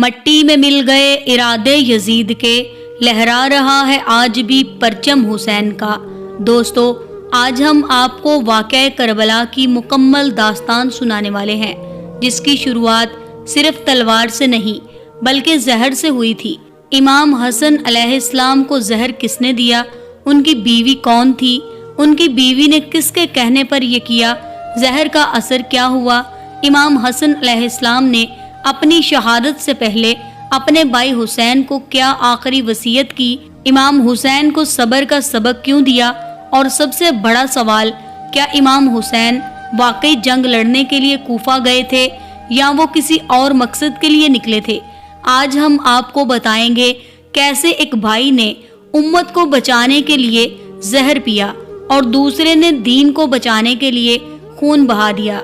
مٹی میں مل گئے ارادے یزید کے، لہرا رہا ہے آج بھی پرچم حسین کا۔ دوستو، آج ہم آپ کو واقعہ کربلا کی مکمل داستان سنانے والے ہیں، جس کی شروعات صرف تلوار سے نہیں بلکہ زہر سے ہوئی تھی۔ امام حسن علیہ السلام کو زہر کس نے دیا؟ ان کی بیوی کون تھی؟ ان کی بیوی نے کس کے کہنے پر یہ کیا؟ زہر کا اثر کیا ہوا؟ امام حسن علیہ السلام نے اپنی شہادت سے پہلے اپنے بھائی حسین کو کیا آخری وصیت کی؟ امام حسین کو صبر کا سبق کیوں دیا؟ اور سب سے بڑا سوال، کیا امام حسین واقعی جنگ لڑنے کے لیے کوفہ گئے تھے یا وہ کسی اور مقصد کے لیے نکلے تھے؟ آج ہم آپ کو بتائیں گے کیسے ایک بھائی نے امت کو بچانے کے لیے زہر پیا اور دوسرے نے دین کو بچانے کے لیے خون بہا دیا۔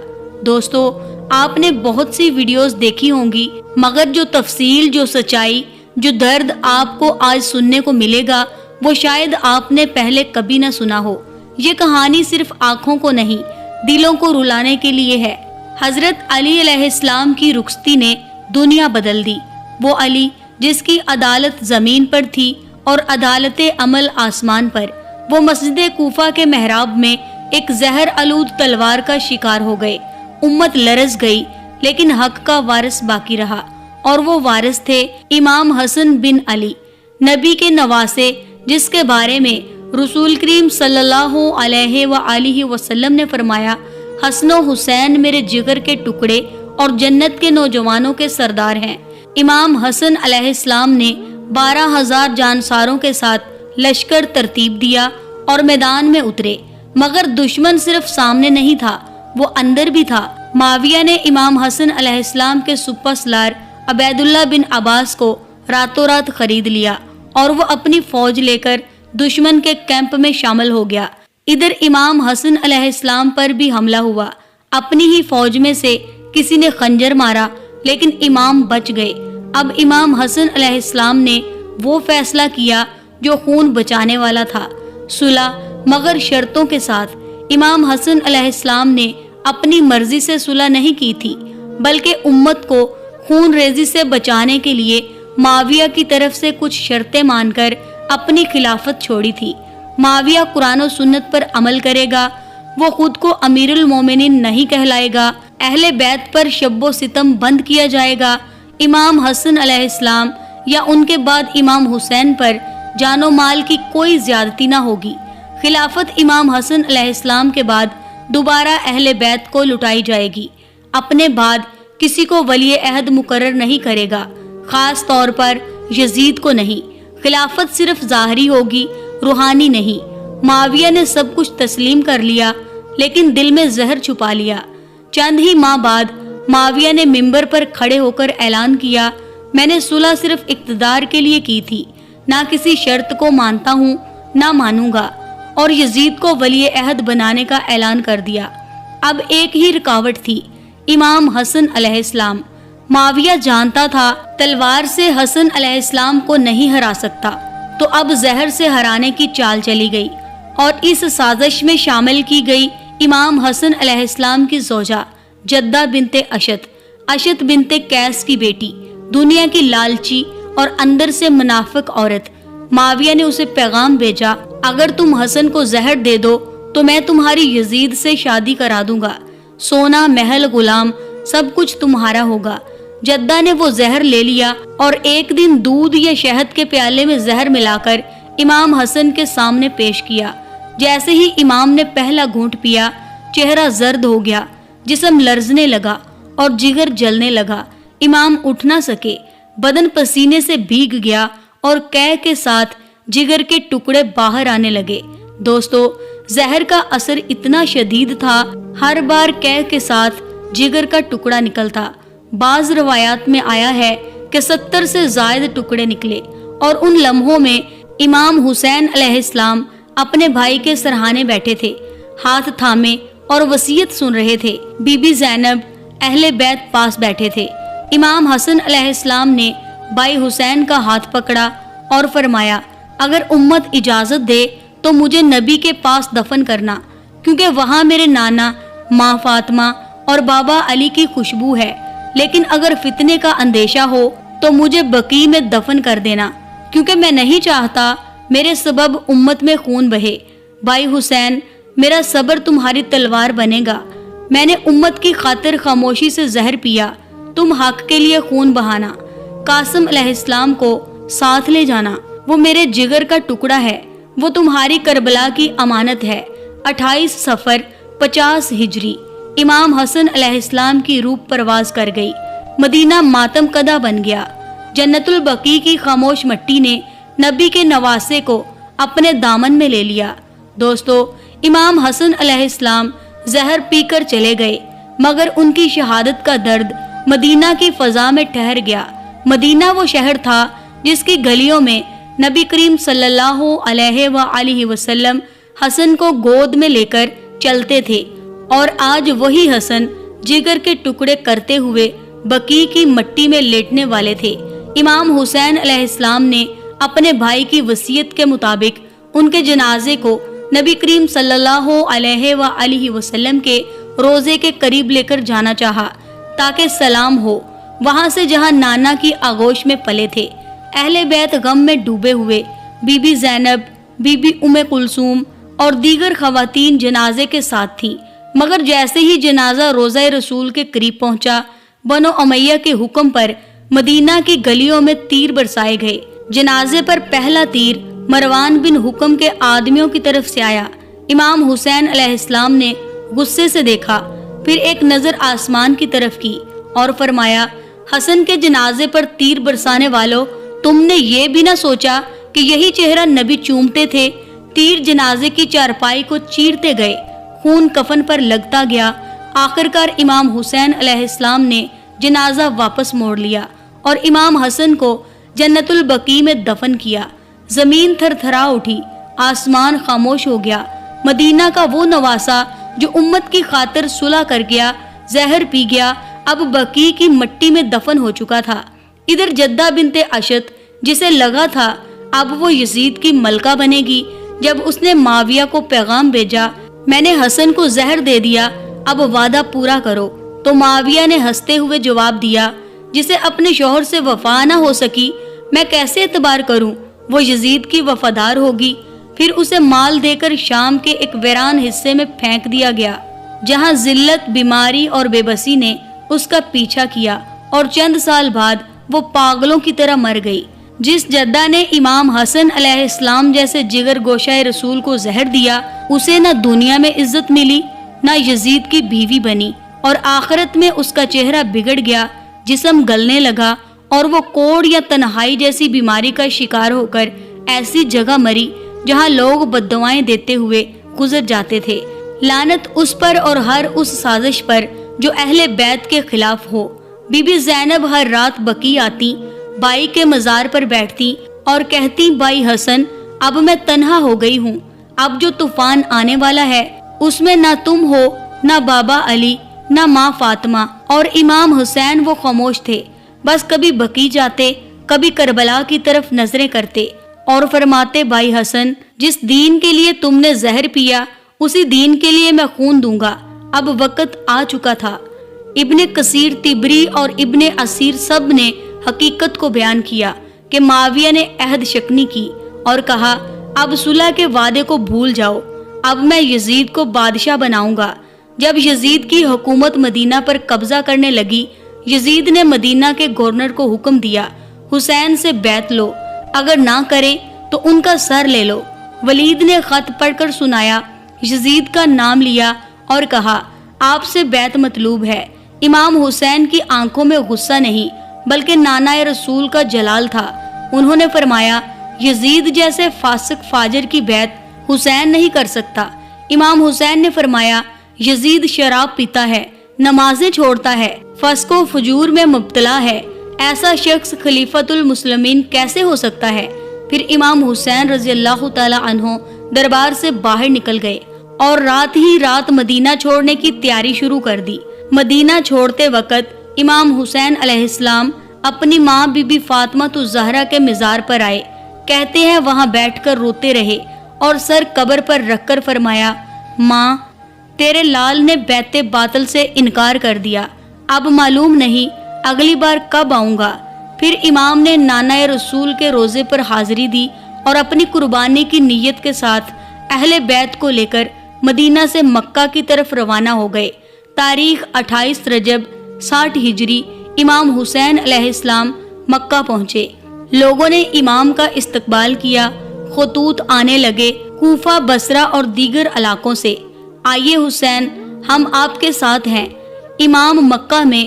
دوستو، آپ نے بہت سی ویڈیوز دیکھی ہوں گی، مگر جو تفصیل، جو سچائی، جو درد آپ کو آج سننے کو ملے گا وہ شاید آپ نے پہلے کبھی نہ سنا ہو۔ یہ کہانی صرف آنکھوں کو نہیں، دلوں کو رلانے کے لیے ہے۔ حضرت علی علیہ السلام کی رخصتی نے دنیا بدل دی۔ وہ علی جس کی عدالت زمین پر تھی اور عدالت عمل آسمان پر، وہ مسجد کوفہ کے محراب میں ایک زہر آلود تلوار کا شکار ہو گئے۔ امت لرز گئی، لیکن حق کا وارث باقی رہا، اور وہ وارث تھے امام حسن بن علی، نبی کے نواسے، جس کے بارے میں رسول کریم صلی اللہ علیہ وآلہ وسلم نے فرمایا، حسن و حسین میرے جگر کے ٹکڑے اور جنت کے نوجوانوں کے سردار ہیں۔ امام حسن علیہ السلام نے 12,000 جانساروں کے ساتھ لشکر ترتیب دیا اور میدان میں اترے، مگر دشمن صرف سامنے نہیں تھا، وہ اندر بھی تھا۔ معاویہ نے امام حسن علیہ السلام کے سپہ سالار عبید اللہ بن عباس کو راتوں رات خرید لیا اور وہ اپنی فوج لے کر دشمن کے کیمپ میں شامل ہو گیا۔ ادھر امام حسن علیہ السلام پر بھی حملہ ہوا۔ اپنی ہی فوج میں سے کسی نے خنجر مارا، لیکن امام بچ گئے۔ اب امام حسن علیہ السلام نے وہ فیصلہ کیا جو خون بچانے والا تھا، صلح، مگر شرطوں کے ساتھ۔ امام حسن علیہ السلام نے اپنی مرضی سے صلح نہیں کی تھی، بلکہ امت کو خون ریزی سے بچانے کے لیے معاویہ کی طرف سے کچھ شرطیں مان کر اپنی خلافت چھوڑی تھی۔ معاویہ قرآن و سنت پر عمل کرے گا، وہ خود کو امیر المومنین نہیں کہلائے گا، اہل بیت پر شب و ستم بند کیا جائے گا، امام حسن علیہ السلام یا ان کے بعد امام حسین پر جان و مال کی کوئی زیادتی نہ ہوگی۔ خلافت امام حسن علیہ السلام کے بعد دوبارہ اہل بیت کو لٹائی جائے گی۔ اپنے بعد کسی کو ولی عہد مقرر نہیں کرے گا، خاص طور پر یزید کو نہیں۔ خلافت صرف ظاہری ہوگی، روحانی نہیں۔ معاویہ نے سب کچھ تسلیم کر لیا، لیکن دل میں زہر چھپا لیا۔ چند ہی ماہ بعد معاویہ نے منبر پر کھڑے ہو کر اعلان کیا، میں نے صلح صرف اقتدار کے لیے کی تھی، نہ کسی شرط کو مانتا ہوں نہ مانوں گا، اور یزید کو ولی عہد بنانے کا اعلان کر دیا۔ اب ایک ہی رکاوٹ تھی، امام حسن علیہ السلام۔ معاویہ جانتا تھا تلوار سے حسن علیہ السلام کو نہیں ہرا سکتا، تو اب زہر سے ہرانے کی چال چلی گئی، اور اس سازش میں شامل کی گئی امام حسن علیہ السلام کی زوجہ جدہ بنت اشت، اشت بنت قیس کی بیٹی، دنیا کی لالچی اور اندر سے منافق عورت۔ معاویہ نے اسے پیغام بھیجا، اگر تم حسن کو زہر دے دو تو میں تمہاری یزید سے شادی کرا دوں گا، سونا، محل، غلام، سب کچھ تمہارا ہوگا۔ جدہ نے وہ زہر لے لیا اور ایک دن دودھ یا شہد کے پیالے میں زہر ملا کر امام حسن کے سامنے پیش کیا۔ جیسے ہی امام نے پہلا گھونٹ پیا، چہرہ زرد ہو گیا، جسم لرزنے لگا اور جگر جلنے لگا۔ امام اٹھ نہ سکے، بدن پسینے سے بھیگ گیا اور قے کے ساتھ جگر کے ٹکڑے باہر آنے لگے۔ دوستو، زہر کا اثر اتنا شدید تھا، ہر بار قے کے ساتھ جگر کا ٹکڑا نکلتا۔ بعض روایات میں آیا ہے کہ 70 سے زائد ٹکڑے نکلے، اور ان لمحوں میں امام حسین علیہ السلام اپنے بھائی کے سرہانے بیٹھے تھے، ہاتھ تھامے اور وصیت سن رہے تھے۔ بی بی زینب، اہل بیت پاس بیٹھے تھے۔ امام حسن علیہ السلام نے بھائی حسین کا ہاتھ پکڑا اور فرمایا، اگر امت اجازت دے تو مجھے نبی کے پاس دفن کرنا، کیونکہ وہاں میرے نانا، ماں فاطمہ اور بابا علی کی خوشبو ہے، لیکن اگر فتنے کا اندیشہ ہو تو مجھے بقیع میں دفن کر دینا، کیونکہ میں نہیں چاہتا میرے سبب امت میں خون بہے۔ بھائی حسین، میرا صبر تمہاری تلوار بنے گا۔ میں نے امت کی خاطر خاموشی سے زہر پیا، تم حق کے لیے خون بہانا۔ قاسم علیہ السلام کو ساتھ لے جانا، وہ میرے جگر کا ٹکڑا ہے، وہ تمہاری کربلا کی امانت ہے۔ 28 صفر 50 ہجری امام حسن علیہ السلام کی روح پرواز کر گئی، مدینہ ماتم کدہ بن گیا۔ جنت البقیع کی خاموش مٹی نے نبی کے نواسے کو اپنے دامن میں لے لیا۔ دوستو، امام حسن علیہ السلام زہر پی کر چلے گئے، مگر ان کی شہادت کا درد مدینہ کی فضا میں ٹھہر گیا۔ مدینہ وہ شہر تھا جس کی گلیوں میں نبی کریم صلی اللہ علیہ وآلہ وسلم حسن کو گود میں لے کر چلتے تھے، اور آج وہی حسن جگر کے ٹکڑے کرتے ہوئے بقیع کی مٹی میں لیٹنے والے تھے۔ امام حسین علیہ السلام نے اپنے بھائی کی وصیت کے مطابق ان کے جنازے کو نبی کریم صلی اللہ علیہ وآلہ وسلم کے روضے کے قریب لے کر جانا چاہا تاکہ سلام ہو، وہاں سے جہاں نانا کی آغوش میں پلے تھے۔ اہل بیت غم میں ڈوبے ہوئے، Bibi be Zainab, be Bibi Umm Kulsoom اور دیگر خواتین جنازے کے ساتھ تھیں، مگر جیسے ہی جنازہ روضہ رسول کے قریب پہنچا، بنو امیہ کے حکم پر مدینہ کی گلیوں میں تیر برسائے گئے۔ جنازے پر پہلا تیر مروان بن حکم کے آدمیوں کی طرف سے آیا۔ امام حسین علیہ السلام نے غصے سے دیکھا، پھر ایک نظر آسمان کی طرف کی اور فرمایا، حسن کے جنازے پر تیر برسانے والوں، تم نے یہ بھی نہ سوچا کہ یہی چہرہ نبی چومتے تھے؟ تیر جنازے کی چارپائی کو چیرتے گئے، خون کفن پر لگتا گیا۔ آخرکار امام حسین علیہ السلام نے جنازہ واپس موڑ لیا اور امام حسن کو جنت البقیع میں دفن کیا۔ زمین تھر تھرا اٹھی، آسمان خاموش ہو گیا۔ مدینہ کا وہ نواسا جو امت کی خاطر صلح کر گیا، زہر پی گیا، اب بقیع کی مٹی میں دفن ہو چکا تھا۔ ادھر جدہ بنت اشت، جسے لگا تھا اب وہ یزید کی ملکہ بنے گی، جب اس نے معاویہ کو پیغام بھیجا، میں نے حسن کو زہر دے دیا، اب وعدہ پورا کرو، تو معاویہ نے ہنستے ہوئے جواب دیا، جسے اپنے شوہر سے وفا نہ ہو سکی، میں کیسے اعتبار کروں؟ وہ یزید کی وفادار ہوگی۔ پھر اسے مال دے کر شام کے ایک ویران حصے میں پھینک دیا گیا، جہاں ذلت، بیماری اور بے بسی نے اس کا پیچھا کیا، اور چند سال بعد وہ پاگلوں کی طرح مر گئی۔ جس جدہ نے امام حسن علیہ السلام جیسے جگر گوشہ رسول کو زہر دیا، اسے نہ دنیا میں عزت ملی، نہ یزید کی بیوی بنی، اور آخرت میں اس کا چہرہ بگڑ گیا، جسم گلنے لگا، اور وہ کوڑ یا تنہائی جیسی بیماری کا شکار ہو کر ایسی جگہ مری جہاں لوگ بددعائیں دیتے ہوئے گزر جاتے تھے۔ لعنت اس پر اور ہر اس سازش پر جو اہل بیت کے خلاف ہو۔ بی بی زینب ہر رات بقیع آتی، بائی کے مزار پر بیٹھتی اور کہتی، بائی حسن، اب میں تنہا ہو گئی ہوں، اب جو طوفان آنے والا ہے اس میں نہ تم ہو، نہ بابا علی، نہ ماں فاطمہ اور امام حسین۔ وہ خاموش تھے، بس کبھی بقیع جاتے، کبھی کربلا کی طرف نظریں کرتے اور فرماتے، بھائی حسن، جس دین کے لیے تم نے زہر پیا، اسی دین کے لیے میں خون دوں گا۔ اب وقت آ چکا تھا۔ ابن کثیر، طبری اور ابن اسیر سب نے حقیقت کو بیان کیا کہ معاویہ نے عہد شکنی کی اور کہا، اب صلح کے وعدے کو بھول جاؤ، اب میں یزید کو بادشاہ بناؤں گا۔ جب یزید کی حکومت مدینہ پر قبضہ کرنے لگی، یزید نے مدینہ کے گورنر کو حکم دیا، حسین سے بیعت لو، اگر نہ کرے تو ان کا سر لے لو۔ ولید نے خط پڑھ کر سنایا، یزید کا نام لیا اور کہا، آپ سے بیعت مطلوب ہے۔ امام حسین کی آنکھوں میں غصہ نہیں بلکہ نانا رسول کا جلال تھا۔ انہوں نے فرمایا، یزید جیسے فاسق فاجر کی بیعت حسین نہیں کر سکتا۔ امام حسین نے فرمایا، یزید شراب پیتا ہے، نمازیں چھوڑتا ہے، فسق و فجور میں مبتلا ہے، ایسا شخص خلیفۃ المسلمین کیسے ہو سکتا ہے؟ پھر امام حسین رضی اللہ تعالی عنہ دربار سے باہر نکل گئے اور رات ہی رات مدینہ چھوڑنے کی تیاری شروع کر دی۔ مدینہ چھوڑتے وقت امام حسین علیہ السلام اپنی ماں بی بی فاطمہ الزہرا کے مزار پر آئے، کہتے ہیں وہاں بیٹھ کر روتے رہے اور سر قبر پر رکھ کر فرمایا، ماں، تیرے لال نے بیعت باطل سے انکار کر دیا، اب معلوم نہیں اگلی بار کب آؤں گا۔ پھر امام نے نانہ رسول کے روزے پر حاضری دی اور اپنی قربانی کی نیت کے ساتھ اہل بیت کو لے کر مدینہ سے مکہ کی طرف روانہ ہو گئے۔ تاریخ 28 رجب 60 ہجری امام حسین علیہ السلام مکہ پہنچے۔ لوگوں نے امام کا استقبال کیا، خطوط آنے لگے کوفہ، بصرہ اور دیگر علاقوں سے، آئیے حسین، ہم آپ کے ساتھ ہیں۔ امام مکہ میں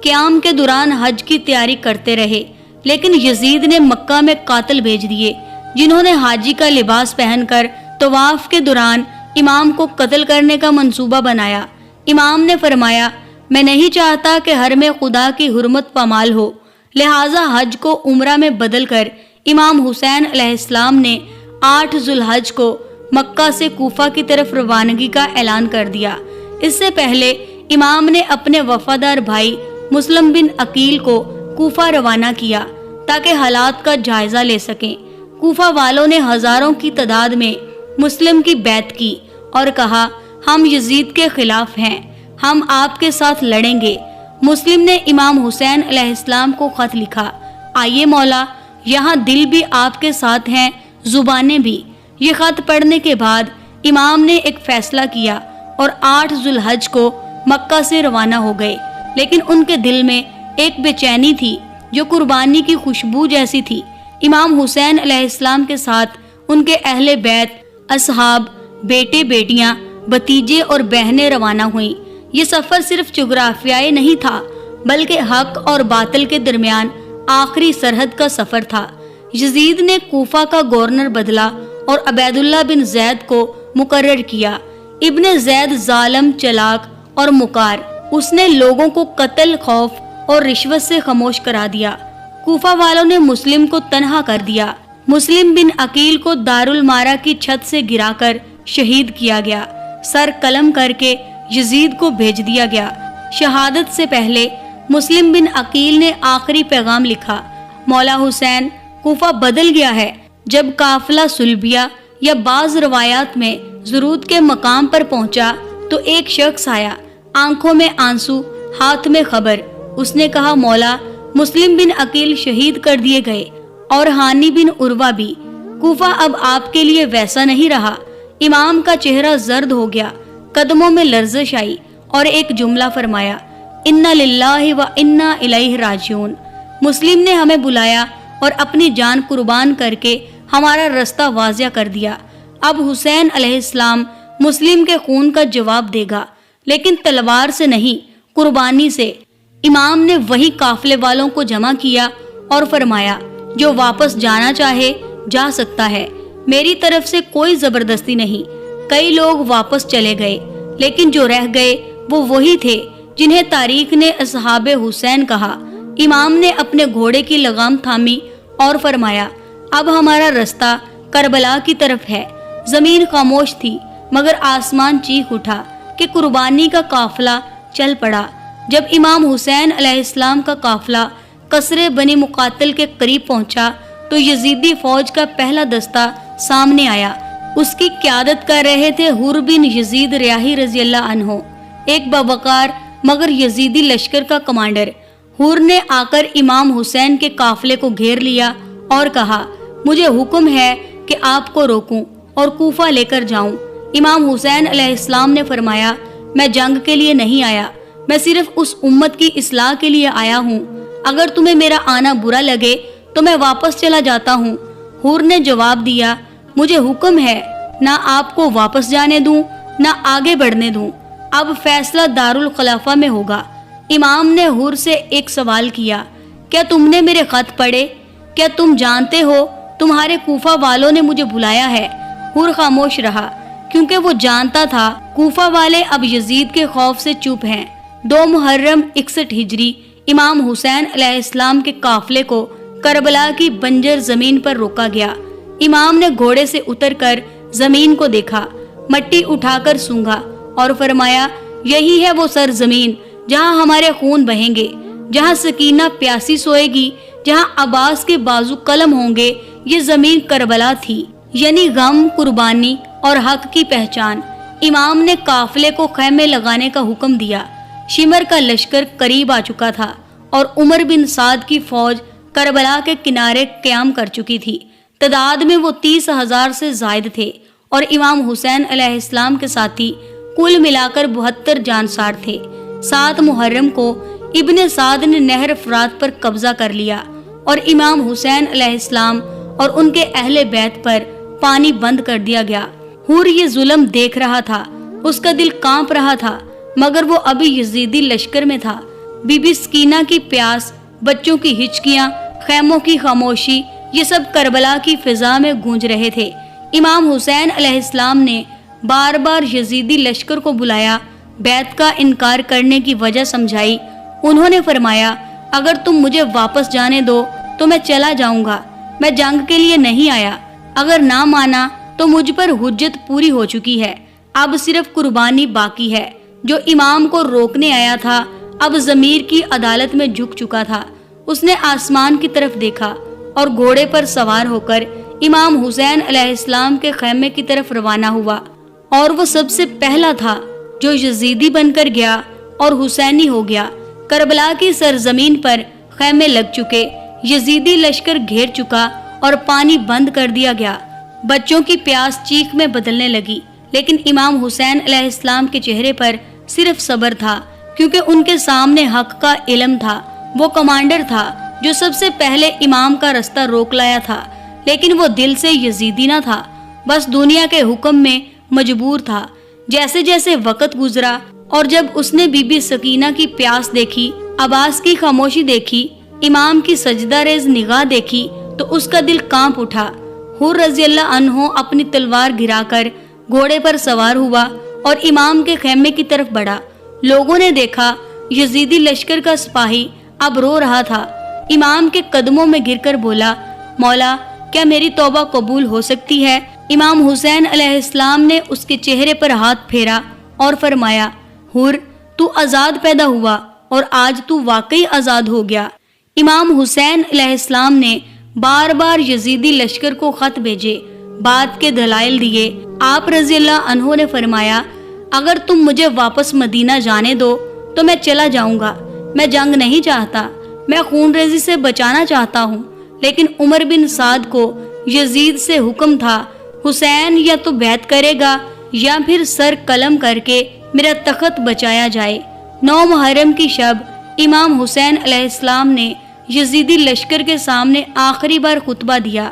قیام کے دوران حج کی تیاری کرتے رہے، لیکن یزید نے مکہ میں قاتل بھیج دیے جنہوں نے حاجی کا لباس پہن کر طواف کے دوران امام کو قتل کرنے کا منصوبہ بنایا۔ امام نے فرمایا، میں نہیں چاہتا کہ حرم خدا کی حرمت پامال ہو، لہٰذا حج کو عمرہ میں بدل کر امام حسین علیہ السلام نے 8 ذوالحج کو مکہ سے کوفہ کی طرف روانگی کا اعلان کر دیا۔ اس سے پہلے امام نے اپنے وفادار بھائی مسلم بن عقیل کو کوفہ روانہ کیا تاکہ حالات کا جائزہ لے سکیں۔ کوفہ والوں نے ہزاروں کی تعداد میں مسلم کی بیعت کی اور کہا، ہم یزید کے خلاف ہیں، ہم آپ کے ساتھ لڑیں گے۔ مسلم نے امام حسین علیہ السلام کو خط لکھا، آئیے مولا، یہاں دل بھی آپ کے ساتھ ہیں، زبانیں بھی۔ یہ خط پڑھنے کے بعد امام نے ایک فیصلہ کیا اور 8 ذوالحج کو مکہ سے روانہ ہو گئے، لیکن ان کے دل میں ایک بے چینی تھی جو قربانی کی خوشبو جیسی تھی۔ امام حسین علیہ السلام کے ساتھ ان کے اہل بیت، اصحاب، بیٹے بیٹیاں، بھتیجے اور بہنیں روانہ ہوئیں۔ یہ سفر صرف جغرافیائی نہیں تھا بلکہ حق اور باطل کے درمیان آخری سرحد کا سفر تھا۔ یزید نے کوفہ کا گورنر بدلا اور عبید اللہ بن زید کو مقرر کیا۔ ابن زید ظالم، چلاک اور مکار، اس نے لوگوں کو قتل، خوف اور رشوت سے خاموش کرا دیا۔ کوفہ والوں نے مسلم کو تنہا کر دیا۔ مسلم بن عقیل کو دارالمارا کی چھت سے گرا کر شہید کیا گیا۔ سر قلم کر کے یزید کو بھیج دیا گیا۔ شہادت سے پہلے مسلم بن عقیل نے آخری پیغام لکھا، مولا حسین، کوفہ بدل گیا ہے۔ جب قافلہ سلبیہ یا بعض روایات میں ضرورت کے مقام پر پہنچا تو ایک شخص آیا، آنکھوں میں آنسو، ہاتھ میں خبر۔ اس نے کہا، مولا، مسلم بن عقیل شہید کر دیے گئے اور ہانی بن عروہ بھی۔ کوفہ اب آپ کے لیے ویسا نہیں رہا۔ امام کا چہرہ زرد ہو گیا، قدموں میں لرزش آئی اور ایک جملہ فرمایا، انا للہ و انا الیہ راجعون۔ مسلم نے ہمیں بلایا اور اپنی جان قربان کر کے ہمارا رستہ واضح کر دیا۔ اب حسین علیہ السلام مسلم کے خون کا جواب دے گا، لیکن تلوار سے نہیں، قربانی سے۔ امام نے وہی قافلے والوں کو جمع کیا اور فرمایا، جو واپس جانا چاہے جا سکتا ہے، میری طرف سے کوئی زبردستی نہیں۔ کئی لوگ واپس چلے گئے، لیکن جو رہ گئے وہ وہی تھے جنہیں تاریخ نے اصحاب حسین کہا۔ امام نے اپنے گھوڑے کی لگام تھامی اور فرمایا، اب ہمارا رستہ کربلا کی طرف ہے۔ زمین خاموش تھی مگر آسمان چیخ اٹھا کہ قربانی کا قافلہ چل پڑا۔ جب امام حسین علیہ السلام کا قافلہ قصر بنی مقاتل کے قریب پہنچا تو یزیدی فوج کا پہلا دستہ سامنے آیا۔ اس کی قیادت کر رہے تھے حر بن یزید ریاحی رضی اللہ عنہ، ایک باوقار مگر یزیدی لشکر کا کمانڈر۔ حر نے آ کر امام حسین کے قافلے کو گھیر لیا اور کہا، مجھے حکم ہے کہ آپ کو روکوں اور کوفہ لے کر جاؤں۔ امام حسین علیہ السلام نے فرمایا، میں جنگ کے لیے نہیں آیا، میں صرف اس امت کی اصلاح کے لیے آیا ہوں۔ اگر تمہیں میرا آنا برا لگے تو میں واپس چلا جاتا ہوں۔ حر نے جواب دیا، مجھے حکم ہے، نہ آپ کو واپس جانے دوں نہ آگے بڑھنے دوں، اب فیصلہ دارالخلافہ میں ہوگا۔ امام نے حر سے ایک سوال کیا، کیا تم نے میرے خط پڑھے؟ کیا تم جانتے ہو تمہارے کوفہ والوں نے مجھے بلایا ہے؟ حر خاموش رہا کیونکہ وہ جانتا تھا کوفہ والے اب یزید کے خوف سے چپ ہیں۔ 2 محرم 61 ہجری امام حسین علیہ السلام کے قافلے کو کربلا کی بنجر زمین پر روکا گیا۔ امام نے گھوڑے سے اتر کر زمین کو دیکھا، مٹی اٹھا کر سونگھا اور فرمایا، یہی ہے وہ سرزمین جہاں ہمارے خون بہیں گے، جہاں سکینہ پیاسی سوئے گی، جہاں عباس کے بازو قلم ہوں گے۔ یہ زمین کربلا تھی، یعنی غم، قربانی اور حق کی پہچان۔ امام نے قافلے کو خیمے لگانے کا حکم دیا۔ شمر کا لشکر قریب آ چکا تھا اور عمر بن سعد کی فوج کربلا کے کنارے قیام کر چکی تھی۔ تعداد میں وہ 30,000 سے زائد تھے اور امام حسین علیہ السلام کے ساتھی کل ملا کر 72 جانسار تھے۔ 7 محرم کو ابن سعد نے نہر فرات پر قبضہ کر لیا اور امام حسین علیہ السلام اور ان کے اہل بیت پر پانی بند کر دیا گیا۔ حور یہ ظلم دیکھ رہا تھا، اس کا دل کانپ رہا تھا، مگر وہ ابھی یزیدی لشکر میں تھا۔ بی بی سکینہ کی پیاس، بچوں کی ہچکیاں، خیموں کی خاموشی، یہ سب کربلا کی فضا میں گونج رہے تھے۔ امام حسین علیہ السلام نے بار بار یزیدی لشکر کو بلایا، بیعت کا انکار کرنے کی وجہ سمجھائی۔ انہوں نے فرمایا، اگر تم مجھے واپس جانے دو تو میں چلا جاؤں گا، میں جنگ کے لیے نہیں آیا۔ اگر نہ مانا تو مجھ پر حجت پوری ہو چکی ہے، اب صرف قربانی باقی ہے۔ جو امام کو روکنے آیا تھا اب ضمیر کی عدالت میں جھک چکا تھا۔ اس نے آسمان کی طرف دیکھا اور گھوڑے پر سوار ہو کر امام حسین علیہ السلام کے خیمے کی طرف روانہ ہوا، اور وہ سب سے پہلا تھا جو یزیدی بن کر گیا اور حسینی ہو گیا۔ کربلا کی سرزمین پر خیمے لگ چکے، یزیدی لشکر گھیر چکا اور پانی بند کر دیا گیا۔ بچوں کی پیاس چیخ میں بدلنے لگی، لیکن امام حسین علیہ السلام کے چہرے پر صرف صبر تھا، کیونکہ ان کے سامنے حق کا علم تھا۔ وہ کمانڈر تھا جو سب سے پہلے امام کا رستہ روک لایا تھا، لیکن وہ دل سے یزیدی نہ تھا، بس دنیا کے حکم میں مجبور تھا۔ جیسے جیسے وقت گزرا اور جب اس نے بی بی سکینہ کی پیاس دیکھی، عباس کی خاموشی دیکھی، امام کی سجدہ ریز نگاہ دیکھی، تو اس کا دل کانپ اٹھا۔ حور رضی اللہ عنہ اپنی تلوار گرا کر گھوڑے پر سوار ہوا اور امام کے خیمے کی طرف بڑھا۔ لوگوں نے دیکھا یزیدی لشکر کا سپاہی اب رو رہا تھا۔ امام کے قدموں میں گر کر بولا، مولا کیا میری توبہ قبول ہو سکتی ہے؟ امام حسین علیہ السلام نے اس کے چہرے پر ہاتھ پھیرا اور فرمایا، حور تو آزاد پیدا ہوا اور آج تو واقعی آزاد ہو گیا۔ امام حسین علیہ السلام نے بار بار یزیدی لشکر کو خط بھیجے، بات کے دلائل دیے۔ آپ رضی اللہ عنہ نے فرمایا، اگر تم مجھے واپس مدینہ جانے دو تو میں چلا جاؤں گا، میں جنگ نہیں چاہتا، میں خون ریزی سے بچانا چاہتا ہوں۔ لیکن عمر بن سعد کو یزید سے حکم تھا، حسین یا تو بیعت کرے گا یا پھر سر قلم کر کے میرا تخت بچایا جائے۔ 9 محرم کی شب امام حسین علیہ السلام نے یزیدی لشکر کے سامنے آخری بار خطبہ دیا،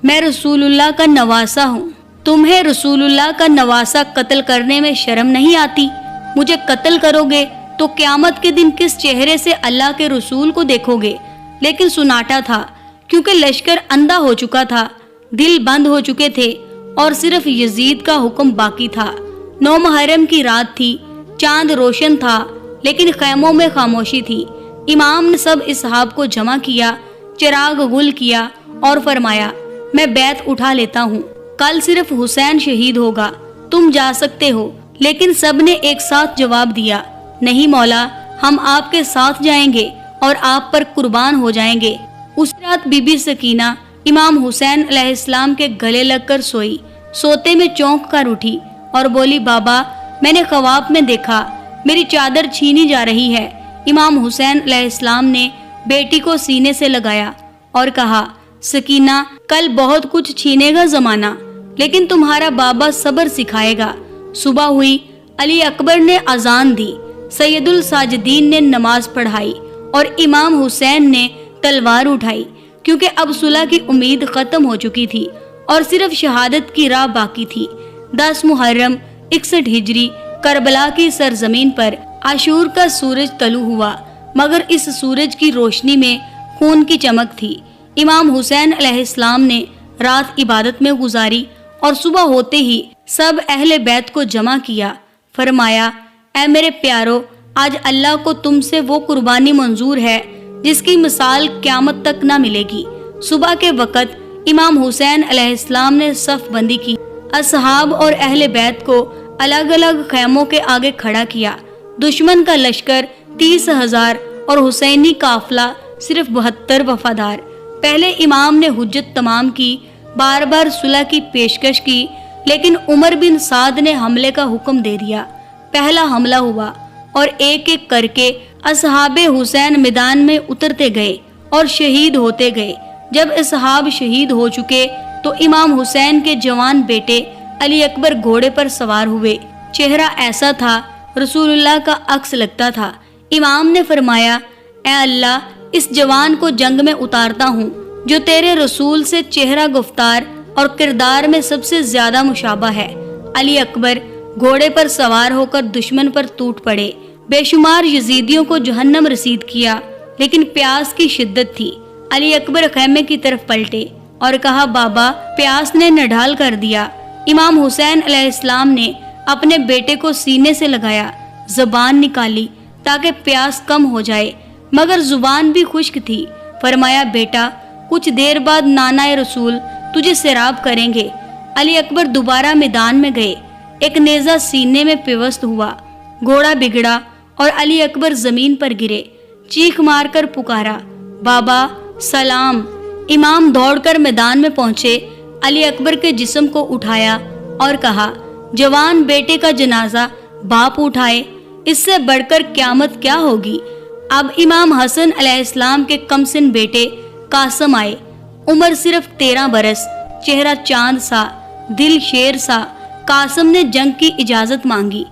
میں رسول اللہ کا نواسہ ہوں، تمہیں رسول اللہ کا نواسہ قتل کرنے میں شرم نہیں آتی؟ مجھے قتل کرو گے تو قیامت کے دن کس چہرے سے اللہ کے رسول کو دیکھو گے؟ لیکن سناٹا تھا، کیونکہ لشکر اندھا ہو چکا تھا، دل بند ہو چکے تھے اور صرف یزید کا حکم باقی تھا۔ 9 محرم کی رات تھی، چاند روشن تھا، لیکن خیموں میں خاموشی تھی۔ امام نے سب اصحاب کو جمع کیا، چراغ گل کیا اور فرمایا، میں بیعت اٹھا لیتا ہوں، کل صرف حسین شہید ہوگا، تم جا سکتے ہو۔ لیکن سب نے ایک ساتھ جواب دیا، نہیں مولا، ہم آپ کے ساتھ جائیں گے اور آپ پر قربان ہو جائیں گے۔ اس رات بی بی سکینہ امام حسین علیہ السلام کے گلے لگ کر سوئی، سوتے میں چونک کر اٹھی اور بولی، بابا میں نے خواب میں دیکھا میری چادر چھینی جا رہی ہے۔ امام حسین علیہ السلام نے بیٹی کو سینے سے لگایا اور کہا، سکینہ کل بہت کچھ چھینے گا زمانہ، لیکن تمہارا بابا صبر سکھائے گا۔ صبح ہوئی، علی اکبر نے اذان دی، سید الساجدین نے نماز پڑھائی اور امام حسین نے تلوار اٹھائی، کیونکہ اب صلح کی امید ختم ہو چکی تھی اور صرف شہادت کی راہ باقی تھی۔ 10 محرم 61 ہجری کربلا کی سرزمین پر عاشور کا سورج طلوع ہوا، مگر اس سورج کی روشنی میں خون کی چمک تھی۔ امام حسین علیہ السلام نے رات عبادت میں گزاری اور صبح ہوتے ہی سب اہل بیت کو جمع کیا۔ فرمایا، اے میرے پیارو، آج اللہ کو تم سے وہ قربانی منظور ہے جس کی مثال قیامت تک نہ ملے گی۔ صبح کے وقت امام حسین علیہ السلام نے صف بندی کی، اصحاب اور اہل بیت کو الگ الگ خیموں کے آگے کھڑا کیا۔ دشمن کا لشکر 30,000 اور حسینی قافلہ صرف 72 وفادار۔ پہلے امام نے حجت تمام کی، بار بار صلح کی پیشکش کی، لیکن عمر بن سعد نے حملے کا حکم دے دیا۔ پہلا حملہ ہوا اور ایک ایک کر کے اصحاب حسین میدان میں اترتے گئے اور شہید ہوتے گئے۔ جب اصحاب شہید ہو چکے تو امام حسین کے جوان بیٹے علی اکبر گھوڑے پر سوار ہوئے۔ چہرہ ایسا تھا رسول اللہ کا عکس لگتا تھا۔ امام نے فرمایا، اے اللہ، اس جوان کو جنگ میں اتارتا ہوں جو تیرے رسول سے چہرہ، گفتار اور کردار میں سب سے زیادہ مشابہ ہے۔ علی اکبر گھوڑے پر سوار ہو کر دشمن پر ٹوٹ پڑے۔ بے شمار یزیدیوں کو جہنم رسید کیا، لیکن پیاس کی شدت تھی۔ علی اکبر خیمے کی طرف پلٹے اور کہا، بابا، پیاس نے نڈھال کر دیا۔ امام حسین علیہ السلام نے اپنے بیٹے کو سینے سے لگایا، زبان نکالی تاکہ پیاس کم ہو جائے، مگر زبان بھی خشک تھی۔ فرمایا، بیٹا، کچھ دیر بعد نانا رسول تجھے سیراب کریں گے۔ علی اکبر دوبارہ میدان میں گئے۔ ایک نیزہ سینے میں پیوست ہوا، گھوڑا بگڑا اور علی اکبر زمین پر گرے۔ چیخ مار کر پکارا، بابا سلام۔ امام دوڑ کر میدان میں پہنچے، علی اکبر کے جسم کو اٹھایا اور کہا، جوان بیٹے کا جنازہ باپ اٹھائے، اس سے بڑھ کر قیامت کیا ہوگی۔ اب امام حسن علیہ السلام کے کم سن بیٹے قاسم آئے، عمر صرف 13 برس، چہرہ چاند سا، دل شیر سا۔ قاسم نے جنگ کی اجازت مانگی۔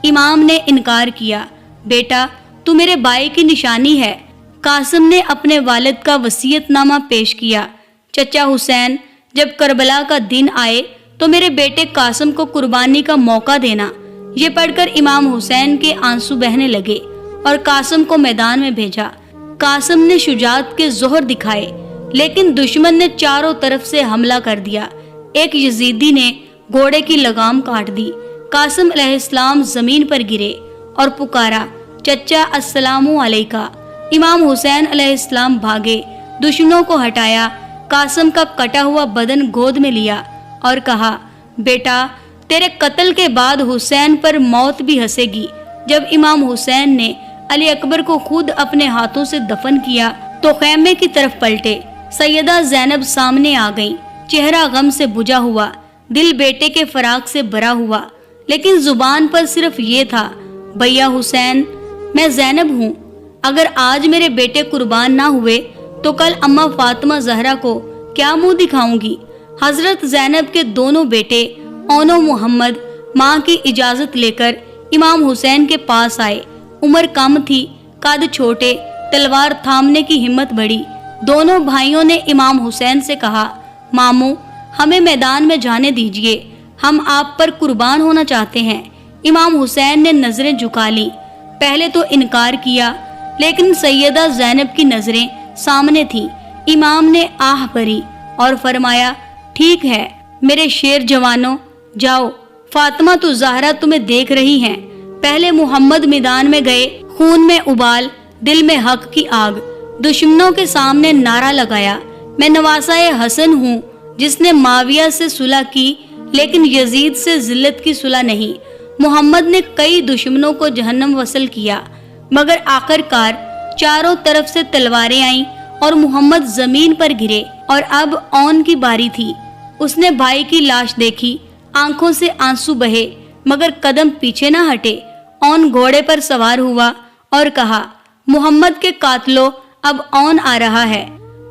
امام نے انکار کیا، بیٹا، تو میرے بھائی کی نشانی ہے۔ قاسم نے اپنے والد کا وصیت نامہ پیش کیا، چچا حسین، جب کربلا کا دن آئے تو میرے بیٹے قاسم کو قربانی کا موقع دینا۔ یہ پڑھ کر امام حسین کے آنسو بہنے لگے اور قاسم کو میدان میں بھیجا۔ قاسم نے شجاعت کے ظہر دکھائے، لیکن دشمن نے چاروں طرف سے حملہ کر دیا۔ ایک یزیدی نے گھوڑے کی لگام کاٹ دی۔ قاسم علیہ السلام زمین پر گرے اور پکارا، چچا السلام علیکہ۔ امام حسین علیہ السلام بھاگے، دشمنوں کو ہٹایا، قاسم کا کٹا ہوا بدن گود میں لیا اور کہا، بیٹا، تیرے قتل کے بعد حسین پر موت بھی ہنسے گی۔ جب امام حسین نے علی اکبر کو خود اپنے ہاتھوں سے دفن کیا تو خیمے کی طرف پلٹے۔ سیدہ زینب سامنے آ گئیں، چہرہ غم سے بجھا ہوا، دل بیٹے کے فراق سے بھرا ہوا، لیکن زبان پر صرف یہ تھا، بھیا حسین، میں زینب ہوں۔ اگر آج میرے بیٹے قربان نہ ہوئے تو کل اماں فاطمہ زہرا کو کیا منہ دکھاؤں گی۔ حضرت زینب کے دونوں بیٹے اون و محمد ماں کی اجازت لے کر امام حسین کے پاس آئے۔ عمر کم تھی، قد چھوٹے، تلوار تھامنے کی ہمت بڑی۔ دونوں بھائیوں نے امام حسین سے کہا، ماموں، ہمیں میدان میں جانے دیجیے، ہم آپ پر قربان ہونا چاہتے ہیں۔ امام حسین نے نظریں جھکا لی، پہلے تو انکار کیا، لیکن سیدہ زینب کی نظریں سامنے تھیں۔ امام نے آہ بھری اور فرمایا، ٹھیک ہے میرے شیر جوانوں، جاؤ، فاطمہ تو زہرا تمہیں دیکھ رہی ہیں۔ پہلے محمد میدان میں گئے، خون میں ابال، دل میں حق کی آگ، دشمنوں کے سامنے نعرہ لگایا، میں نواسائے حسن ہوں جس نے معاویہ سے صلح کی لیکن یزید سے ذلت کی صلح نہیں۔ محمد نے کئی دشمنوں کو جہنم وصل کیا، مگر آخر کار چاروں طرف سے تلواریں آئیں اور محمد زمین پر گرے۔ اور اب اون کی باری تھی۔ اس نے بھائی کی لاش دیکھی، آنکھوں سے آنسو بہے، مگر قدم پیچھے نہ ہٹے۔ اون گھوڑے پر سوار ہوا اور کہا، محمد کے قاتلوں، اب اون آ رہا ہے۔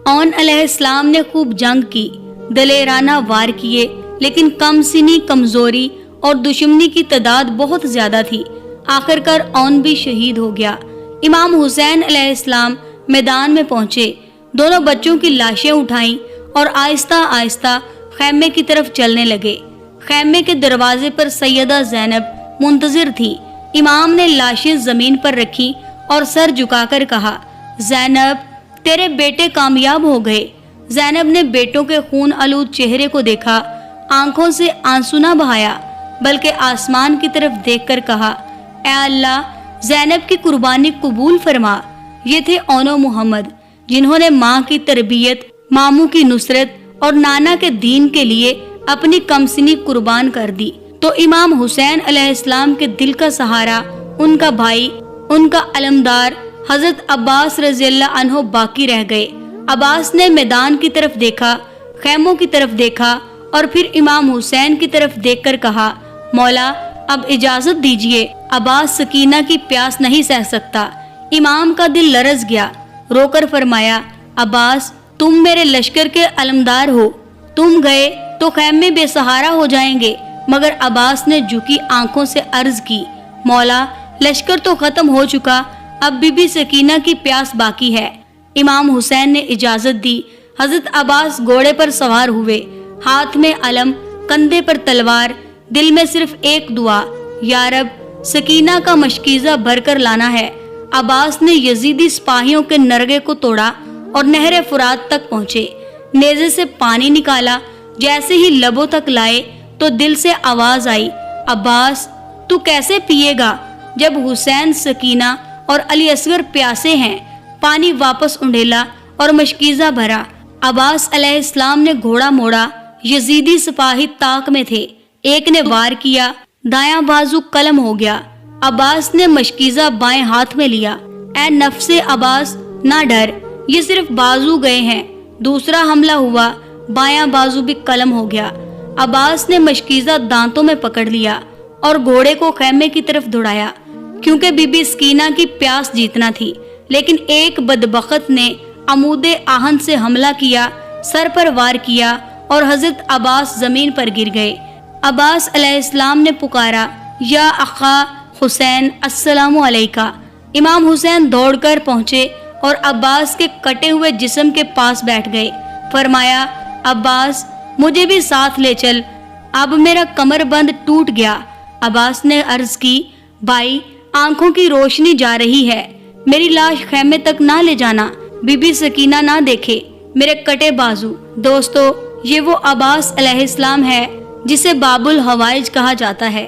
اون علیہ السلام نے خوب جنگ کی، دلیرانہ وار کیے، لیکن کم سنی، کمزوری اور دشمنی کی تعداد بہت زیادہ تھی۔ آخر کار اون بھی شہید ہو گیا۔ امام حسین علیہ السلام میدان میں پہنچے، دونوں بچوں کی لاشیں اٹھائیں اور آہستہ آہستہ خیمے کی طرف چلنے لگے۔ خیمے کے دروازے پر سیدہ زینب منتظر تھی۔ امام نے لاشیں زمین پر رکھی اور سر جھکا کر کہا، زینب، تیرے بیٹے کامیاب ہو گئے۔ زینب نے بیٹوں کے خون آلود چہرے کو دیکھا، آنکھوں سے آنسو نہ بہایا، بلکہ آسمان کی طرف دیکھ کر کہا، اے اللہ، زینب کی قربانی قبول فرما۔ یہ تھے اون و محمد، جنہوں نے ماں کی تربیت، ماموں کی نصرت اور نانا کے دین کے لیے اپنی کمسنی قربان کر دی۔ تو امام حسین علیہ السلام کے دل کا سہارا، ان کا بھائی، ان کا علمدار حضرت عباس رضی اللہ عنہ باقی رہ گئے۔ عباس نے میدان کی طرف دیکھا، خیموں کی طرف دیکھا اور پھر امام حسین کی طرف دیکھ کر کہا، مولا، اب اجازت دیجیے، عباس سکینہ کی پیاس نہیں سہ سکتا۔ امام کا دل لرز گیا، رو کر فرمایا، عباس تم میرے لشکر کے علمدار ہو، تم گئے تو خیمے بے سہارا ہو جائیں گے۔ مگر عباس نے جھکی آنکھوں سے عرض کی، مولا لشکر تو ختم ہو چکا، اب بی بی سکینہ کی پیاس باقی ہے۔ امام حسین نے اجازت دی۔ حضرت عباس گھوڑے پر سوار ہوئے، ہاتھ میں علم، کندھے پر تلوار، دل میں صرف ایک دعا، یا رب سکینہ کا مشکیزہ بھر کر لانا ہے۔ عباس نے یزیدی سپاہیوں کے نرگے کو توڑا اور نہر فرات تک پہنچے، نیزے سے پانی نکالا، جیسے ہی لبوں تک لائے تو دل سے آواز آئی، عباس تو کیسے پیے گا جب حسین، سکینہ اور علی اصغر پیاسے ہیں؟ پانی واپس انڈیلا اور مشکیزہ بھرا۔ عباس علیہ السلام نے گھوڑا موڑا، یزیدی سپاہی طاق میں تھے، ایک نے وار کیا، دایاں بازو قلم ہو گیا۔ عباس نے مشکیزہ بائیں ہاتھ میں لیا، اے نفس عباس نہ ڈر، یہ صرف بازو گئے ہیں۔ دوسرا حملہ ہوا، بایاں بازو بھی قلم ہو گیا۔ عباس نے مشکیزہ دانتوں میں پکڑ لیا اور گھوڑے کو خیمے کی طرف دوڑایا، کیونکہ بی بی سکینہ کی پیاس جیتنا تھی۔ لیکن ایک بدبخت نے عمود آہن سے حملہ کیا، سر پر وار کیا اور حضرت عباس زمین پر گر گئے۔ عباس علیہ السلام نے پکارا، یا اخا حسین السلام علیکہ۔ امام حسین دوڑ کر پہنچے اور عباس کے کٹے ہوئے جسم کے پاس بیٹھ گئے۔ فرمایا، عباس مجھے بھی ساتھ لے چل، اب میرا کمر بند ٹوٹ گیا۔ عباس نے عرض کی، بھائی آنکھوں کی روشنی جا رہی ہے، میری لاش خیمے تک نہ لے جانا، بی بی سکینہ نہ دیکھے میرے کٹے بازو۔ دوستو، یہ وہ عباس علیہ السلام ہے جسے باب الحوائج کہا جاتا ہے،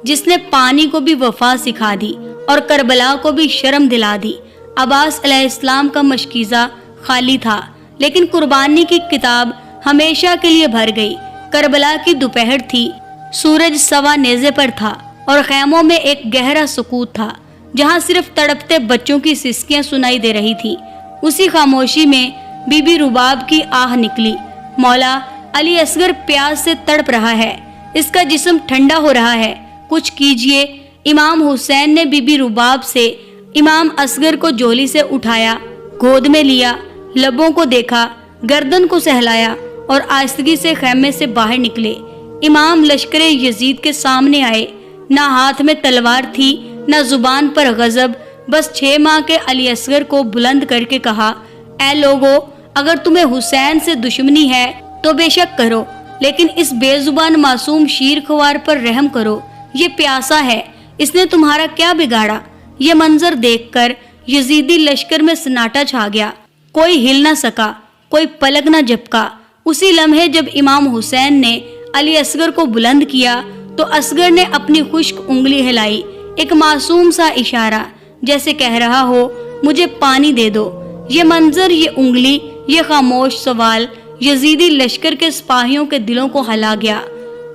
جس نے پانی کو بھی وفا سکھا دی اور کربلا کو بھی شرم دلا دی۔ عباس علیہ السلام کا مشکیزہ خالی تھا، لیکن قربانی کی کتاب ہمیشہ کے لیے بھر گئی۔ کربلا کی دوپہر تھی، سورج سوا نیزے پر تھا اور خیموں میں ایک گہرا سکوت تھا، جہاں صرف تڑپتے بچوں کی سسکیاں سنائی دے رہی تھی۔ اسی خاموشی میں بی بی رباب کی آہ نکلی، مولا علی اصغر پیاس سے تڑپ رہا ہے، اس کا جسم ٹھنڈا ہو رہا ہے، کچھ کیجئے۔ امام حسین نے بی بی رباب سے امام اصغر کو جولی سے اٹھایا، گود میں لیا، لبوں کو دیکھا، گردن کو سہلایا اور آہستگی سے خیمے سے باہر نکلے۔ امام لشکر یزید کے سامنے آئے، نہ ہاتھ میں تلوار تھی نہ زبان پر غضب، بس 6 ماہ کے علی اصغر کو بلند کر کے کہا، اے لوگو، اگر تمہیں حسین سے دشمنی ہے تو بے شک کرو، لیکن اس بے زبان معصوم شیر خوار پر رحم کرو، یہ پیاسا ہے، اس نے تمہارا کیا بگاڑا؟ یہ منظر دیکھ کر یزیدی لشکر میں سناٹا چھا گیا، کوئی ہل نہ سکا، کوئی پلک نہ جھپکا۔ اسی لمحے جب امام حسین نے علی اصغر کو بلند کیا تو اصغر نے اپنی خشک انگلی ہلائی، ایک معصوم سا اشارہ، جیسے کہہ رہا ہو مجھے پانی دے دو۔ یہ منظر، یہ انگلی، یہ خاموش سوال یزیدی لشکر کے سپاہیوں کے دلوں کو ہلا گیا۔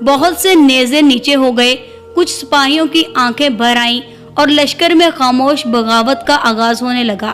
بہت سے نیزے نیچے ہو گئے، کچھ سپاہیوں کی آنکھیں بھر آئیں اور لشکر میں خاموش بغاوت کا آغاز ہونے لگا۔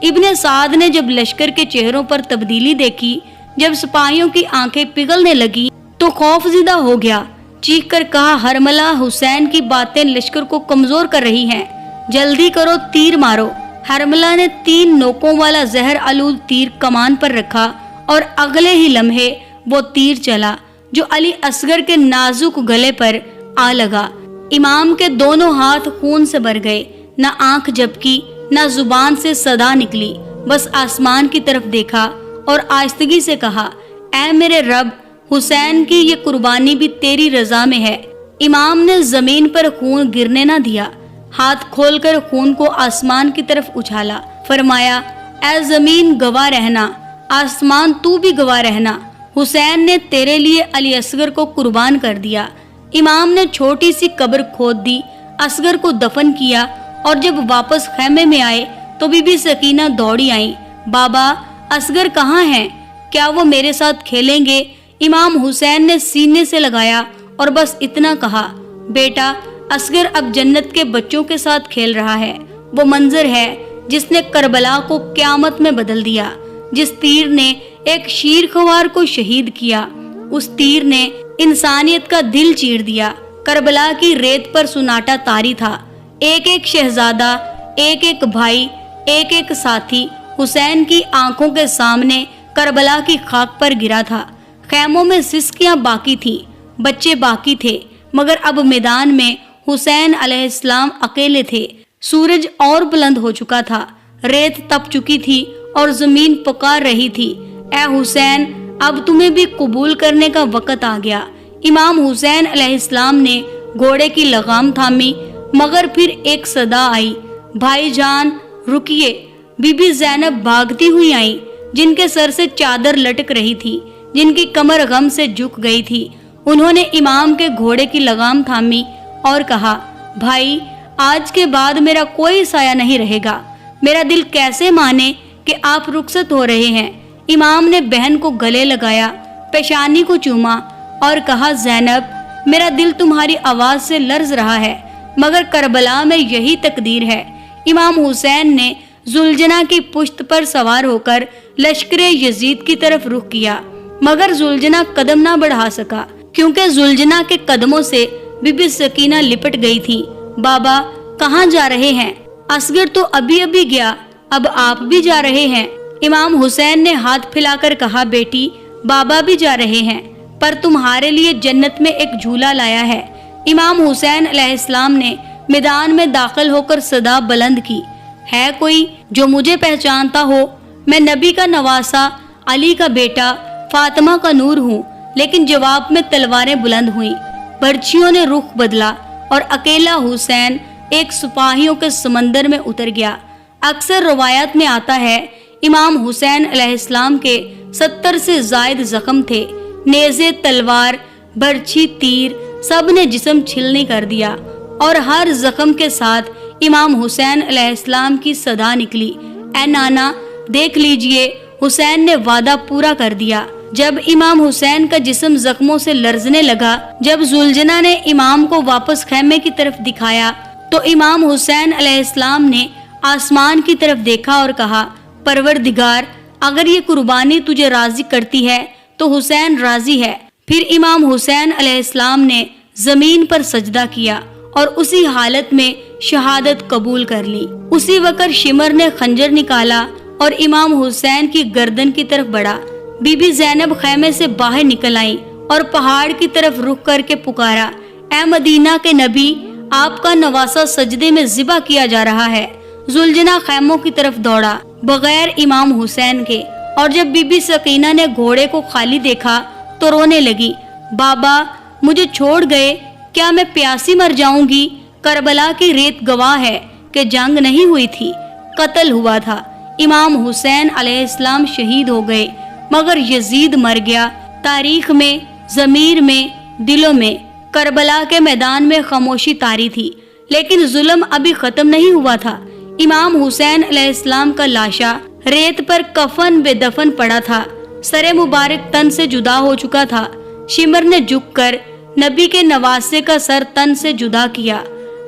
ابن سعد نے جب لشکر کے چہروں پر تبدیلی دیکھی، جب سپاہیوں کی آنکھیں پگھلنے لگی تو خوف زدہ ہو گیا، چیخ کر کہا، ہرملہ حسین کی باتیں لشکر کو کمزور کر رہی ہیں، جلدی کرو، تیر مارو۔ ہرملہ نے 3 نوکوں والا زہر آلود تیر کمان پر رکھا اور اگلے ہی لمحے وہ تیر چلا جو علی اصغر کے نازک گلے پر آ لگا۔ امام کے دونوں ہاتھ خون سے بھر گئے، نہ آنکھ جھپکی نہ زبان سے صدا نکلی، بس آسمان کی طرف دیکھا اور آہستگی سے کہا، اے میرے رب، حسین کی یہ قربانی بھی تیری رضا میں ہے۔ امام نے زمین پر خون گرنے نہ دیا، ہاتھ کھول کر خون کو آسمان کی طرف اچھالا، فرمایا، اے زمین گواہ رہنا، آسمان تو بھی گواہ رہنا، حسین نے تیرے لیے علی اصغر کو قربان کر دیا۔ امام نے چھوٹی سی قبر کھود دی، اصغر کو دفن کیا اور جب واپس خیمے میں آئے تو بی بی سکینہ دوڑی آئیں، بابا اصغر کہاں ہیں؟ کیا وہ میرے ساتھ کھیلیں گے؟ امام حسین نے سینے سے لگایا اور بس اتنا کہا، بیٹا اصغر اب جنت کے بچوں کے ساتھ کھیل رہا ہے۔ وہ منظر ہے جس نے کربلا کو قیامت میں بدل دیا، جس تیر نے ایک شیر خوار کو شہید کیا، اس تیر نے انسانیت کا دل چیر دیا۔ کربلا کی ریت پر سناٹا طاری تھا، ایک ایک شہزادہ، ایک ایک بھائی، ایک ایک ساتھی حسین کی آنکھوں کے سامنے کربلا کی خاک پر گرا تھا۔ خیموں میں سسکیاں باقی تھیں، بچے باقی تھے، مگر اب میدان میں حسین علیہ السلام اکیلے تھے۔ سورج اور بلند ہو چکا تھا، ریت تپ چکی تھی اور زمین پکار رہی تھی، اے حسین، اب تمہیں بھی قبول کرنے کا وقت آ گیا۔ امام حسین علیہ السلام نے گھوڑے کی لگام تھامی، مگر پھر ایک صدا آئی، بھائی جان رکیے۔ بی بی زینب بھاگتی ہوئی آئیں، جن کے سر سے چادر لٹک رہی تھی، جن کی کمر غم سے جھک گئی تھی۔ انہوں نے امام کے گھوڑے کی لگام تھامی اور کہا، بھائی، آج کے بعد میرا کوئی سایہ نہیں رہے گا۔ میرا دل کیسے مانے کہ آپ رخصت ہو رہے ہیں۔ امام نے بہن کو گلے لگایا، پیشانی کو چوما اور کہا، زینب، میرا دل تمہاری آواز سے لرز رہا ہے، مگر کربلا میں یہی تقدیر ہے۔ امام حسین نے زلجنا کی پشت پر سوار ہو کر لشکر یزید کی طرف رخ کیا، مگر زلجنا قدم نہ بڑھا سکا، کیونکہ زلجنا کے قدموں سے بی بی سکینہ لپٹ گئی تھی۔ بابا کہاں جا رہے ہیں؟ اصغر تو ابھی گیا، اب آپ بھی جا رہے ہیں؟ امام حسین نے ہاتھ پھیلا کر کہا، بیٹی، بابا بھی جا رہے ہیں، پر تمہارے لیے جنت میں ایک جھولا لایا ہے۔ امام حسین علیہ السلام نے میدان میں داخل ہو کر صدا بلند کی، ہے کوئی جو مجھے پہچانتا ہو؟ میں نبی کا نواسا، علی کا بیٹا، فاطمہ کا نور ہوں۔ لیکن جواب میں تلواریں بلند ہوئیں، برچھیوں نے رخ بدلا اور اکیلا حسین ایک سپاہیوں کے سمندر میں اتر گیا۔ اکثر روایات میں آتا ہے، امام حسین علیہ السلام کے 70 سے زائد زخم تھے، نیزے، تلوار، برچھی، تیر، سب نے جسم چھلنی کر دیا، اور ہر زخم کے ساتھ امام حسین علیہ السلام کی صدا نکلی، اے نانا، دیکھ لیجئے، حسین نے وعدہ پورا کر دیا۔ جب امام حسین کا جسم زخموں سے لرزنے لگا، جب زلجنا نے امام کو واپس خیمے کی طرف دکھایا، تو امام حسین علیہ السلام نے آسمان کی طرف دیکھا اور کہا، پروردگار، اگر یہ قربانی تجھے راضی کرتی ہے تو حسین راضی ہے۔ پھر امام حسین علیہ السلام نے زمین پر سجدہ کیا اور اسی حالت میں شہادت قبول کر لی۔ اسی وقت شمر نے خنجر نکالا اور امام حسین کی گردن کی طرف بڑھا۔ بی بی زینب خیمے سے باہر نکل آئیں اور پہاڑ کی طرف رخ کر کے پکارا، اے مدینہ کے نبی، آپ کا نواسا سجدے میں ذبح کیا جا رہا ہے۔ زلجنا خیموں کی طرف دوڑا بغیر امام حسین کے، اور جب بی بی سکینہ نے گھوڑے کو خالی دیکھا تو رونے لگی، بابا مجھے چھوڑ گئے، کیا میں پیاسی مر جاؤں گی؟ کربلا کی ریت گواہ ہے کہ جنگ نہیں ہوئی تھی، قتل ہوا تھا۔ امام حسین علیہ السلام شہید ہو گئے، مگر یزید مر گیا۔ تاریخ میں، ضمیر میں، دلوں میں کربلا کے میدان میں خاموشی طاری تھی، لیکن ظلم ابھی ختم نہیں ہوا تھا۔ امام حسین علیہ السلام کا لاشا ریت پر کفن بے دفن پڑا تھا، سر مبارک تن سے جدا ہو چکا تھا۔ شمر نے جھک کر نبی کے نواسے کا سر تن سے جدا کیا۔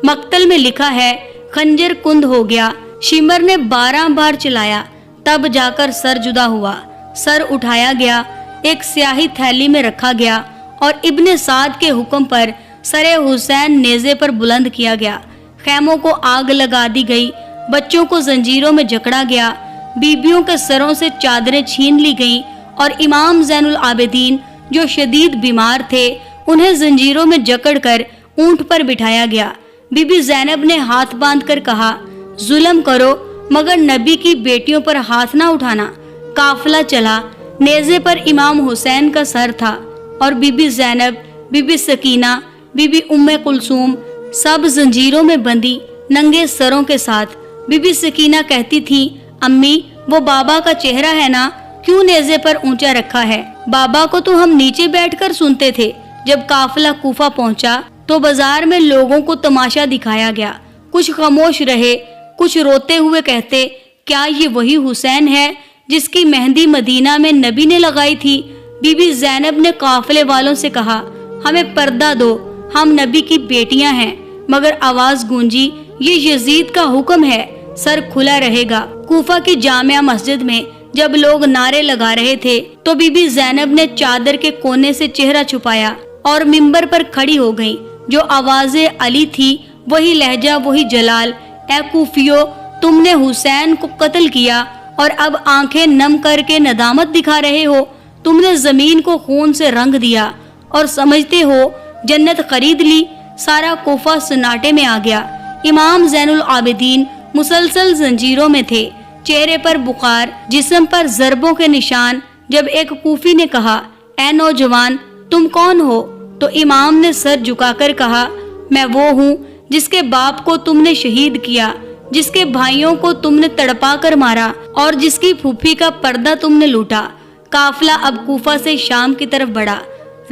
مقتل میں لکھا ہے، خنجر کند ہو گیا، شمر نے 12 بار چلایا، تب جا کر سر جدا ہوا۔ سر اٹھایا گیا، ایک سیاہی تھیلی میں رکھا گیا اور ابن سعد کے حکم پر سر حسین نیزے پر بلند کیا گیا۔ خیموں کو آگ لگا دی گئی، بچوں کو زنجیروں میں جکڑا گیا، بیبیوں کے سروں سے چادریں چھین لی گئیں، اور امام زین العابدین جو شدید بیمار تھے انہیں زنجیروں میں جکڑ کر اونٹ پر بٹھایا گیا۔ بی بی زینب نے ہاتھ باندھ کر کہا، ظلم کرو مگر نبی کی بیٹیوں پر ہاتھ نہ اٹھانا۔ قافلہ چلا، نیزے پر امام حسین کا سر تھا، اور Bibi be Zainab, be be Sakina, Bibi Bibi Umm Kulsoom سب زنجیروں میں بندھی ننگے سروں کے ساتھ۔ بی بی سکینہ کہتی تھی، امی وہ بابا کا چہرہ ہے نا، کیوں نیزے پر اونچا رکھا ہے؟ بابا کو تو ہم نیچے بیٹھ کر سنتے تھے۔ جب قافلہ کوفہ پہنچا تو بازار میں لوگوں کو تماشا دکھایا گیا، کچھ خاموش رہے، کچھ روتے ہوئے کہتے، کیا یہ وہی حسین ہے جس کی مہندی مدینہ میں نبی نے لگائی تھی؟ بی بی زینب نے قافلے والوں سے کہا، ہمیں پردہ دو، ہم نبی کی بیٹیاں ہیں، مگر آواز گونجی، یہ یزید کا حکم ہے، سر کھلا رہے گا۔ کوفہ کی جامع مسجد میں جب لوگ نعرے لگا رہے تھے تو بی بی زینب نے چادر کے کونے سے چہرہ چھپایا اور منبر پر کھڑی ہو گئیں۔ جو آواز علی تھی وہی لہجہ وہی جلال، اے کوفیو، تم نے حسین کو قتل کیا اور اب آنکھیں نم کر کے ندامت دکھا رہے ہو؟ تم نے زمین کو خون سے رنگ دیا اور سمجھتے ہو جنت خرید لی۔ سارا کوفہ سناٹے میں آ گیا۔ امام زین العابدین مسلسل زنجیروں میں تھے، چہرے پر بخار، جسم پر ضربوں کے نشان۔ جب ایک کوفی نے کہا، اے نوجوان، تم کون ہو؟ تو امام نے سر جھکا کر کہا، میں وہ ہوں جس کے باپ کو تم نے شہید کیا، جس کے بھائیوں کو تم نے تڑپا کر مارا اور جس کی پھوپھی کا پردہ تم نے لوٹا۔ قافلہ اب کوفہ سے شام کی طرف بڑھا۔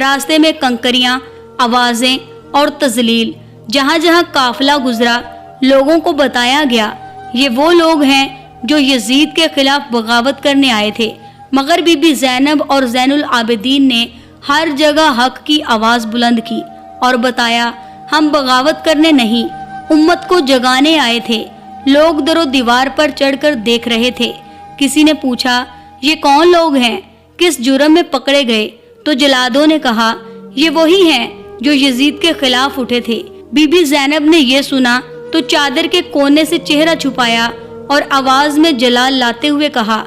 راستے میں کنکریاں، آوازیں اور تذلیل۔ جہاں جہاں قافلہ گزرا لوگوں کو بتایا گیا یہ وہ لوگ ہیں جو یزید کے خلاف بغاوت کرنے آئے تھے، مگر بی بی زینب اور زین العابدین نے ہر جگہ حق کی آواز بلند کی اور بتایا، ہم بغاوت کرنے نہیں، امت کو جگانے آئے تھے۔ لوگ در و دیوار پر چڑھ کر دیکھ رہے تھے۔ کسی نے پوچھا، یہ کون لوگ ہیں؟ کس جرم میں پکڑے گئے؟ تو جلادوں نے کہا، یہ وہی ہیں جو یزید کے خلاف اٹھے تھے۔ بی بی زینب نے یہ سنا تو چادر کے کونے سے چہرہ چھپایا اور آواز میں جلال لاتے ہوئے کہا،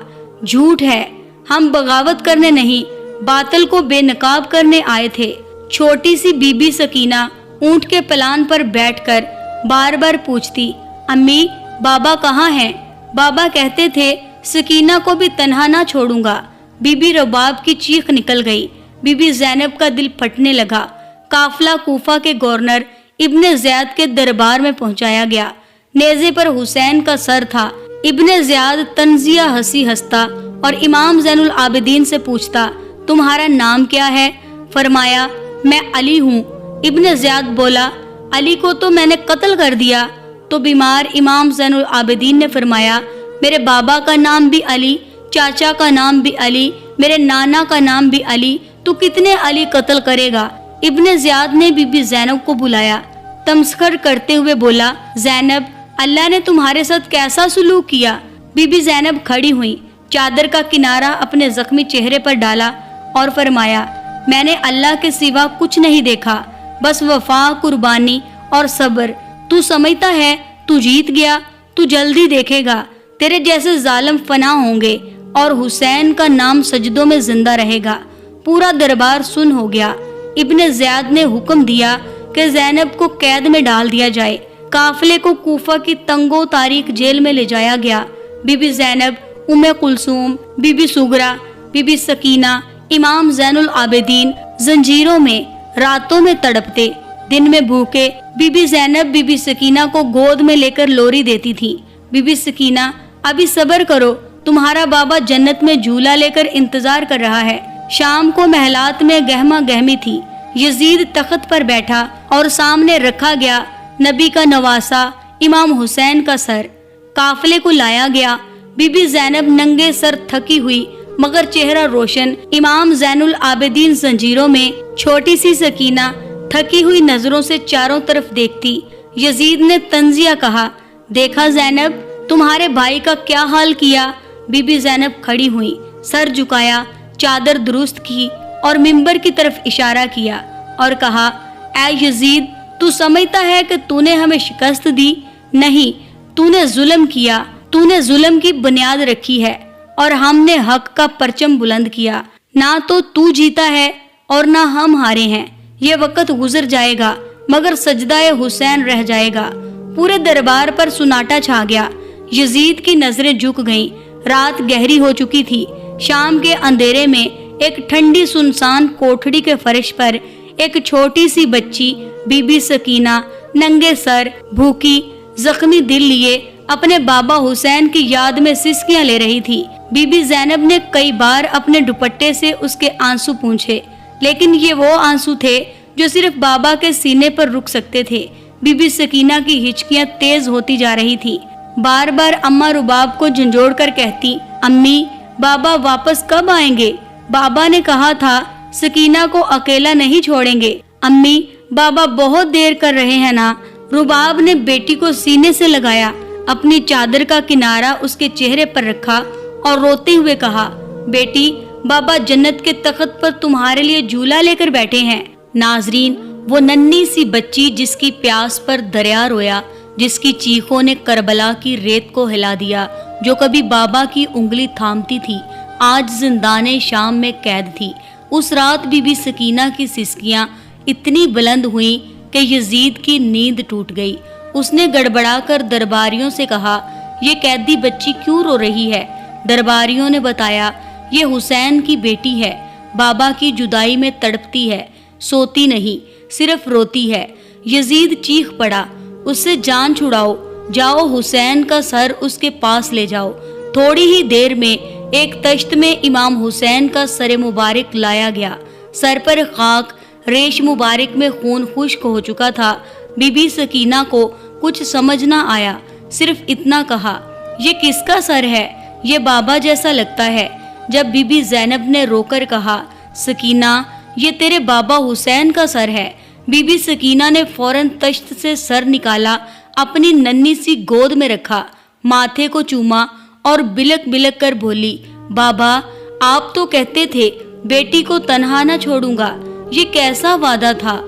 جھوٹ ہے، ہم بغاوت کرنے نہیں، باطل کو بے نقاب کرنے آئے تھے۔ چھوٹی سی بی بی سکینہ اونٹ کے پلان پر بیٹھ کر بار بار پوچھتی، امی بابا کہاں ہیں؟ بابا کہتے تھے سکینہ کو بھی تنہا نہ چھوڑوں گا۔ بی بی رباب کی چیخ نکل گئی۔ بی بی زینب کا دل پھٹنے لگا۔ قافلہ کوفہ کے گورنر ابن زیاد کے دربار میں پہنچایا گیا۔ نیزے پر حسین کا سر تھا۔ ابن زیاد طنزیہ ہنسی ہنستا اور امام زین العابدین سے پوچھتا، تمہارا نام کیا ہے؟ فرمایا، میں علی ہوں۔ ابن زیاد بولا، علی کو تو میں نے قتل کر دیا۔ تو بیمار امام زین العابدین نے فرمایا، میرے بابا کا نام بھی علی، چاچا کا نام بھی علی، میرے نانا کا نام بھی علی، تو کتنے علی قتل کرے گا؟ ابن زیاد نے بی بی زینب کو بلایا، تمسخر کرتے ہوئے بولا، زینب، اللہ نے تمہارے ساتھ کیسا سلوک کیا؟ بی بی زینب کھڑی ہوئی، چادر کا کنارہ اپنے زخمی چہرے پر ڈالا اور فرمایا، میں نے اللہ کے سوا کچھ نہیں دیکھا، بس وفا، قربانی اور صبر۔ تو سمجھتا ہے تو جیت گیا؟ تو جلدی دیکھے گا تیرے جیسے ظالم فنا ہوں گے اور حسین کا نام سجدوں میں زندہ رہے گا۔ پورا دربار سن ہو گیا۔ ابن زیاد نے حکم دیا کہ زینب کو قید میں ڈال دیا جائے۔ قافلے کو کوفہ کی تنگ و تاریک جیل میں لے جایا گیا۔ Be be Zainab, Umm Kulthum, بی بی سغرا، بی بی سکینہ، امام زین العابدین زنجیروں میں، راتوں میں تڑپتے، دن میں بھوکے۔ Bibi be Zainab be be Sakina کو گود میں لے کر لوری دیتی تھی۔ بی بی سکینہ، ابھی صبر کرو، تمہارا بابا جنت میں جھولا لے کر انتظار کر رہا ہے۔ شام کو محلات میں گہما گہمی تھی۔ یزید تخت پر بیٹھا اور سامنے رکھا گیا نبی کا نواسا امام حسین کا سر۔ قافلے کو لایا گیا۔ بی بی زینب ننگے سر تھکی ہوئی مگر چہرہ روشن، امام زین العابدین زنجیروں میں، چھوٹی سی سکینہ تھکی ہوئی نظروں سے چاروں طرف دیکھتی۔ یزید نے طنزیہ کہا، دیکھا زینب، تمہارے بھائی کا کیا حال کیا؟ بی بی زینب کھڑی ہوئی، سر جھکایا، چادر درست کی اور منبر کی طرف اشارہ کیا اور کہا، اے یزید، تو سمجھتا ہے کہ تو نے ہمیں شکست دی؟ نہیں، تو نے ظلم کیا، تو نے ظلم کی بنیاد رکھی ہے اور ہم نے حق کا پرچم بلند کیا۔ نہ تو جیتا ہے اور نہ ہم ہارے ہیں۔ یہ وقت گزر جائے گا مگر سجدہ حسین رہ جائے گا۔ پورے دربار پر سناٹا چھا گیا۔ یزید کی نظریں جھک گئیں۔ رات گہری ہو چکی تھی۔ شام کے اندھیرے میں ایک ٹھنڈی سنسان کوٹھڑی کے فرش پر ایک چھوٹی سی بچی بی بی سکینہ ننگے سر، بھوکی، زخمی دل لیے اپنے بابا حسین کی یاد میں سسکیاں لے رہی تھی۔ بی بی زینب نے کئی بار اپنے دوپٹے سے اس کے آنسو پونچھے، لیکن یہ وہ آنسو تھے جو صرف بابا کے سینے پر رک سکتے تھے۔ بی بی سکینہ کی ہچکیاں تیز ہوتی جا رہی تھی۔ بار بار اماں رباب کو جھنجھوڑ کر کہتی، امی، بابا واپس کب آئیں گے؟ بابا نے کہا تھا سکینہ کو اکیلا نہیں چھوڑیں گے۔ امی، بابا بہت دیر کر رہے ہیں نا۔ رباب نے بیٹی کو سینے سے لگایا، اپنی چادر کا کنارہ اس کے چہرے پر رکھا اور روتے ہوئے کہا، بیٹی، بابا جنت کے تخت پر تمہارے لیے جھولا لے کر بیٹھے ہیں۔ ناظرین، وہ ننھی سی بچی جس کی پیاس پر دریا رویا، جس کی چیخوں نے کربلا کی ریت کو ہلا دیا، جو کبھی بابا کی انگلی تھامتی تھی آج زندان شام میں قید تھی۔ اس رات بی بی سکینہ کی سسکیاں اتنی بلند ہوئیں کہ یزید کی نیند ٹوٹ گئی۔ اس نے گڑبڑا کر درباریوں سے کہا، یہ قیدی بچی کیوں رو رہی ہے؟ درباریوں نے بتایا، یہ حسین کی بیٹی ہے، بابا کی جدائی میں تڑپتی ہے، سوتی نہیں، صرف روتی ہے۔ یزید چیخ پڑا، اس سے جان چھڑاؤ، جاؤ حسین کا سر اس کے پاس لے جاؤ۔ تھوڑی ہی دیر میں ایک تشت میں امام حسین کا سر مبارک لایا گیا۔ سر پر خاک، ریش مبارک میں خون خشک ہو چکا تھا۔ بی بی سکینہ کو کچھ سمجھ نہ آیا، صرف اتنا کہا، یہ کس کا سر ہے؟ یہ بابا جیسا لگتا ہے۔ جب بی بی زینب نے رو کر کہا، سکینہ یہ تیرے بابا حسین کا سر ہے، بی بی سکینہ نے فوراً تشت سے سر نکالا، اپنی ننھی سی گود میں رکھا، ماتھے کو چوما اور بلک بلک کر بولی، بابا آپ تو کہتے تھے بیٹی کو تنہا نہ چھوڑوں گا، یہ کیسا وعدہ تھا؟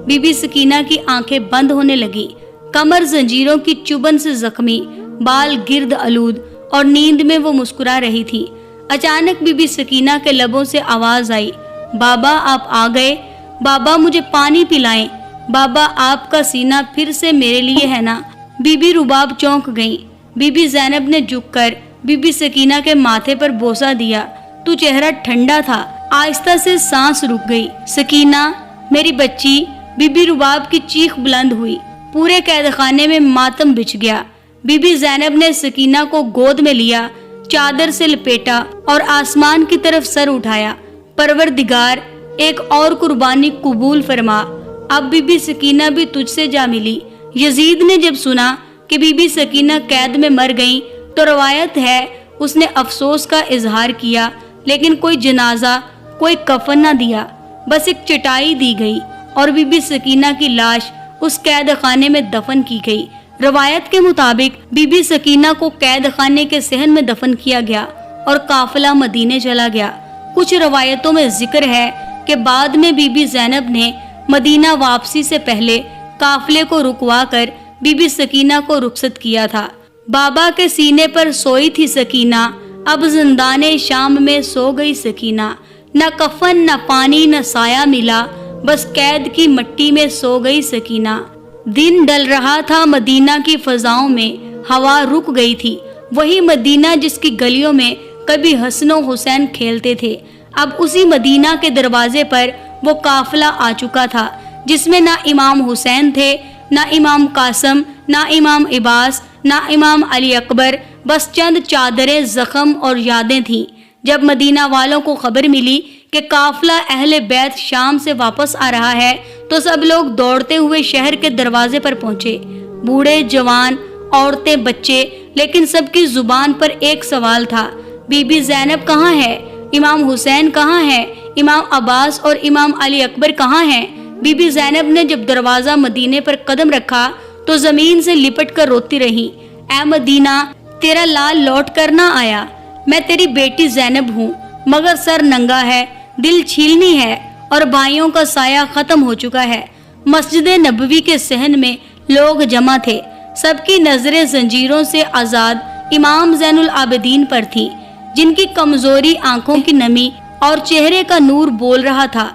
بی بی سکینہ کی آنکھیں بند ہونے لگی، کمر زنجیروں کی چبھن سے زخمی، بال گرد آلود، اور نیند میں وہ مسکرا رہی تھی۔ اچانک بی بی سکینہ کے لبوں سے آواز آئی، بابا آپ آ گئے، بابا مجھے پانی پلائیں، بابا آپ کا سینہ پھر سے میرے لیے ہے نا؟ بی بی رباب چونک گئیں۔ بی بی زینب نے جھک کر بی بی سکینہ کے ماتھے پر بوسہ دیا، تو چہرہ ٹھنڈا تھا۔ آہستہ سے سانس رک گئی۔ سکینہ میری بچی، بی بی رباب کی چیخ بلند ہوئی، پورے قید خانے میں ماتم بچھ گیا۔ بی بی زینب نے سکینہ کو گود میں لیا، چادر سے لپیٹا اور آسمان کی طرف سر اٹھایا، پروردگار ایک اور قربانی قبول فرما، اب بی بی سکینہ بھی تجھ سے جا ملی۔ یزید نے جب سنا کہ بی بی سکینہ قید میں مر گئیں تو روایت ہے اس نے افسوس کا اظہار کیا، لیکن کوئی جنازہ، کوئی کفن نہ دیا، بس ایک چٹائی دی گئی اور بی بی سکینہ کی لاش اس قید خانے میں دفن کی گئی۔ روایت کے مطابق بی بی سکینہ کو قید خانے کے صحن میں دفن کیا گیا اور قافلہ مدینے چلا گیا۔ کچھ روایتوں میں ذکر ہے کہ بعد میں بی بی زینب نے مدینہ واپسی سے پہلے قافلے کو رکوا کر بی بی سکینہ کو رخصت کیا تھا۔ بابا کے سینے پر سوئی تھی سکینہ، اب زندان شام میں سو گئی سکینہ، نہ کفن نہ پانی نہ سایہ ملا، بس قید کی مٹی میں سو گئی سکینہ۔ دن ڈل رہا تھا، مدینہ کی فضاؤں میں ہوا رک گئی تھی، وہی مدینہ جس کی گلیوں میں کبھی حسن و حسین کھیلتے تھے، اب اسی مدینہ کے دروازے پر وہ قافلہ آ چکا تھا جس میں نہ امام حسین تھے، نہ امام قاسم، نہ امام عباس، نہ امام علی اکبر، بس چند چادریں، زخم اور یادیں تھیں۔ جب مدینہ والوں کو خبر ملی کہ قافلہ اہل بیت شام سے واپس آ رہا ہے تو سب لوگ دوڑتے ہوئے شہر کے دروازے پر پہنچے، بوڑھے جوان، عورتیں، بچے، لیکن سب کی زبان پر ایک سوال تھا، بی بی زینب کہاں ہے؟ امام حسین کہاں ہے؟ امام عباس اور امام علی اکبر کہاں ہیں؟ بی بی زینب نے جب دروازہ مدینے پر قدم رکھا تو زمین سے لپٹ کر روتی رہی، اے مدینہ تیرا لال لوٹ کر نہ آیا، میں تیری بیٹی زینب ہوں، مگر سر ننگا ہے، دل چھیلنی ہے اور بھائیوں کا سایہ ختم ہو چکا ہے۔ مسجد نبوی کے صحن میں لوگ جمع تھے، سب کی نظریں زنجیروں سے آزاد امام زین العابدین پر تھی، جن کی کمزوری آنکھوں کی نمی اور چہرے کا نور بول رہا تھا۔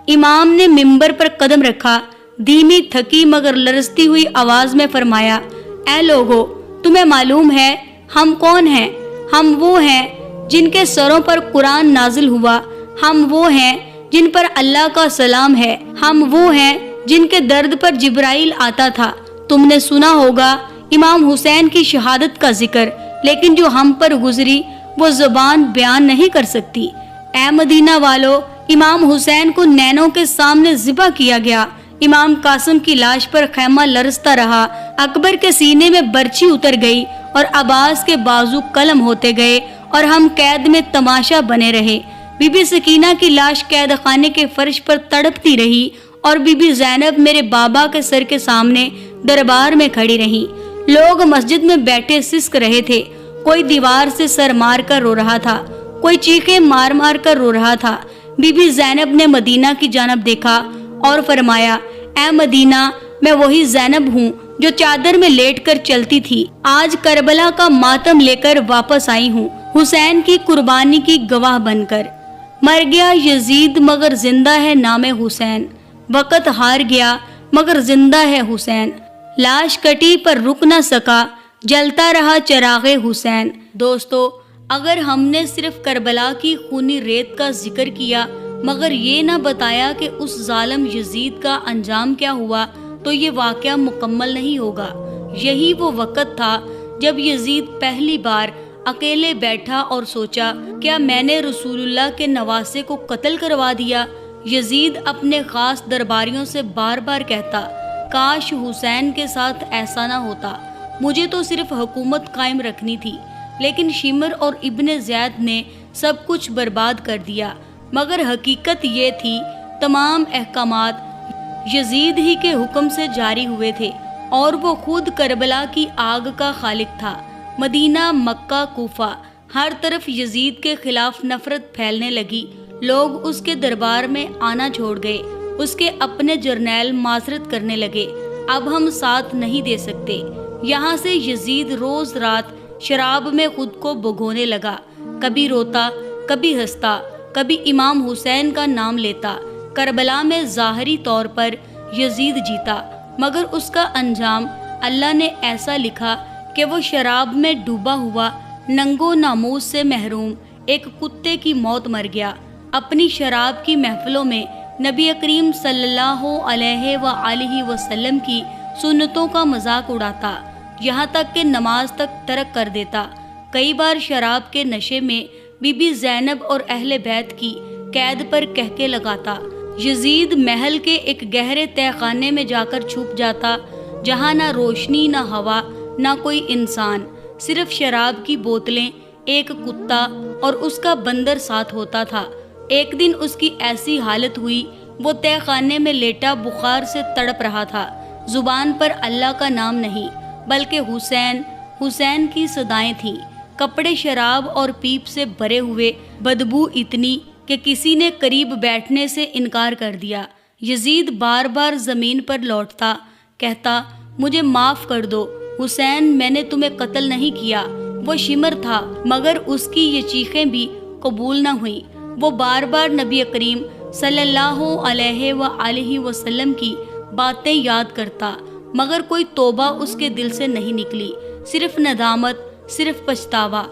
امام نے منبر پر قدم رکھا، دھیمی تھکی مگر لرزتی ہوئی آواز میں فرمایا، اے لوگو، تمہیں معلوم ہے ہم کون ہیں؟ ہم وہ ہیں جن کے سروں پر قرآن نازل ہوا، ہم وہ ہیں جن پر اللہ کا سلام ہے، ہم وہ ہیں جن کے درد پر جبرائیل آتا تھا۔ تم نے سنا ہوگا امام حسین کی شہادت کا ذکر، لیکن جو ہم پر گزری وہ زبان بیان نہیں کر سکتی۔ اے مدینہ والو، امام حسین کو نینوں کے سامنے ذبح کیا گیا، امام قاسم کی لاش پر خیمہ لرزتا رہا، اکبر کے سینے میں برچھی اتر گئی اور عباس کے بازو قلم ہوتے گئے اور ہم قید میں تماشا بنے رہے۔ بی بی سکینہ کی لاش قید خانے کے فرش پر تڑپتی رہی اور بی بی زینب میرے بابا کے سر کے سامنے دربار میں کھڑی رہی۔ لوگ مسجد میں بیٹھے سسک رہے تھے، کوئی دیوار سے سر مار کر رو رہا تھا، کوئی چیخیں مار مار کر رو رہا تھا۔ بی بی زینب نے مدینہ کی جانب دیکھا اور فرمایا اے مدینہ، میں وہی زینب ہوں جو چادر میں لیٹ کر چلتی تھی، آج کربلا کا ماتم لے کر واپس آئی ہوں، حسین کی قربانی کی گواہ بن کر۔ مر گیا یزید مگر زندہ ہے نام حسین، وقت ہار گیا مگر زندہ ہے حسین، لاش کٹی پر رک نہ سکا، جلتا رہا چراغ حسین۔ دوستو، اگر ہم نے صرف کربلا کی خونی ریت کا ذکر کیا مگر یہ نہ بتایا کہ اس ظالم یزید کا انجام کیا ہوا تو یہ واقعہ مکمل نہیں ہوگا۔ یہی وہ وقت تھا جب یزید پہلی بار اکیلے بیٹھا اور سوچا، کیا میں نے رسول اللہ کے نواسے کو قتل کروا دیا؟ یزید اپنے خاص درباریوں سے بار بار کہتا، کاش حسین کے ساتھ ایسا نہ ہوتا، مجھے تو صرف حکومت قائم رکھنی تھی، لیکن شمر اور ابن زیاد نے سب کچھ برباد کر دیا۔ مگر حقیقت یہ تھی، تمام احکامات یزید ہی کے حکم سے جاری ہوئے تھے اور وہ خود کربلا کی آگ کا خالق تھا۔ مدینہ، مکہ، کوفہ، ہر طرف یزید کے خلاف نفرت پھیلنے لگی، لوگ اس کے دربار میں آنا چھوڑ گئے، اس کے اپنے جرنیل معذرت کرنے لگے، اب ہم ساتھ نہیں دے سکتے۔ یہاں سے یزید روز رات شراب میں خود کو بھگونے لگا، کبھی روتا، کبھی ہنستا، کبھی امام حسین کا نام لیتا۔ کربلا میں ظاہری طور پر یزید جیتا، مگر اس کا انجام اللہ نے ایسا لکھا کہ وہ شراب میں ڈوبا ہوا، ننگو ناموس سے محروم ایک کتے کی موت مر گیا۔ اپنی شراب کی محفلوں میں نبی کریم صلی اللہ علیہ وآلہ وسلم کی سنتوں کا مذاق اڑاتا، یہاں تک کہ نماز تک ترک کر دیتا۔ کئی بار شراب کے نشے میں بی بی زینب اور اہل بیت کی قید پر کہکے لگاتا۔ یزید محل کے ایک گہرے تہہ خانے میں جا کر چھپ جاتا، جہاں نہ روشنی، نہ ہوا، نہ کوئی انسان، صرف شراب کی بوتلیں، ایک کتا اور اس کا بندر ساتھ ہوتا تھا۔ ایک دن اس کی ایسی حالت ہوئی، وہ تہہ خانے میں لیٹا بخار سے تڑپ رہا تھا، زبان پر اللہ کا نام نہیں بلکہ حسین حسین کی صدائیں تھیں۔ کپڑے شراب اور پیپ سے بھرے ہوئے، بدبو اتنی کہ کسی نے قریب بیٹھنے سے انکار کر دیا۔ یزید بار بار زمین پر لوٹتا، کہتا، مجھے معاف کر دو حسین، میں نے تمہیں قتل نہیں کیا۔ وہ شمر تھا مگر اس کی یہ چیخیں بھی قبول نہ ہوئیں۔ وہ بار بار نبی کریم صلی اللہ علیہ وآلہ وسلم کی باتیں یاد کرتا، مگر کوئی توبہ اس کے دل سے نہیں نکلی، صرف ندامت، صرف پچھتاوا۔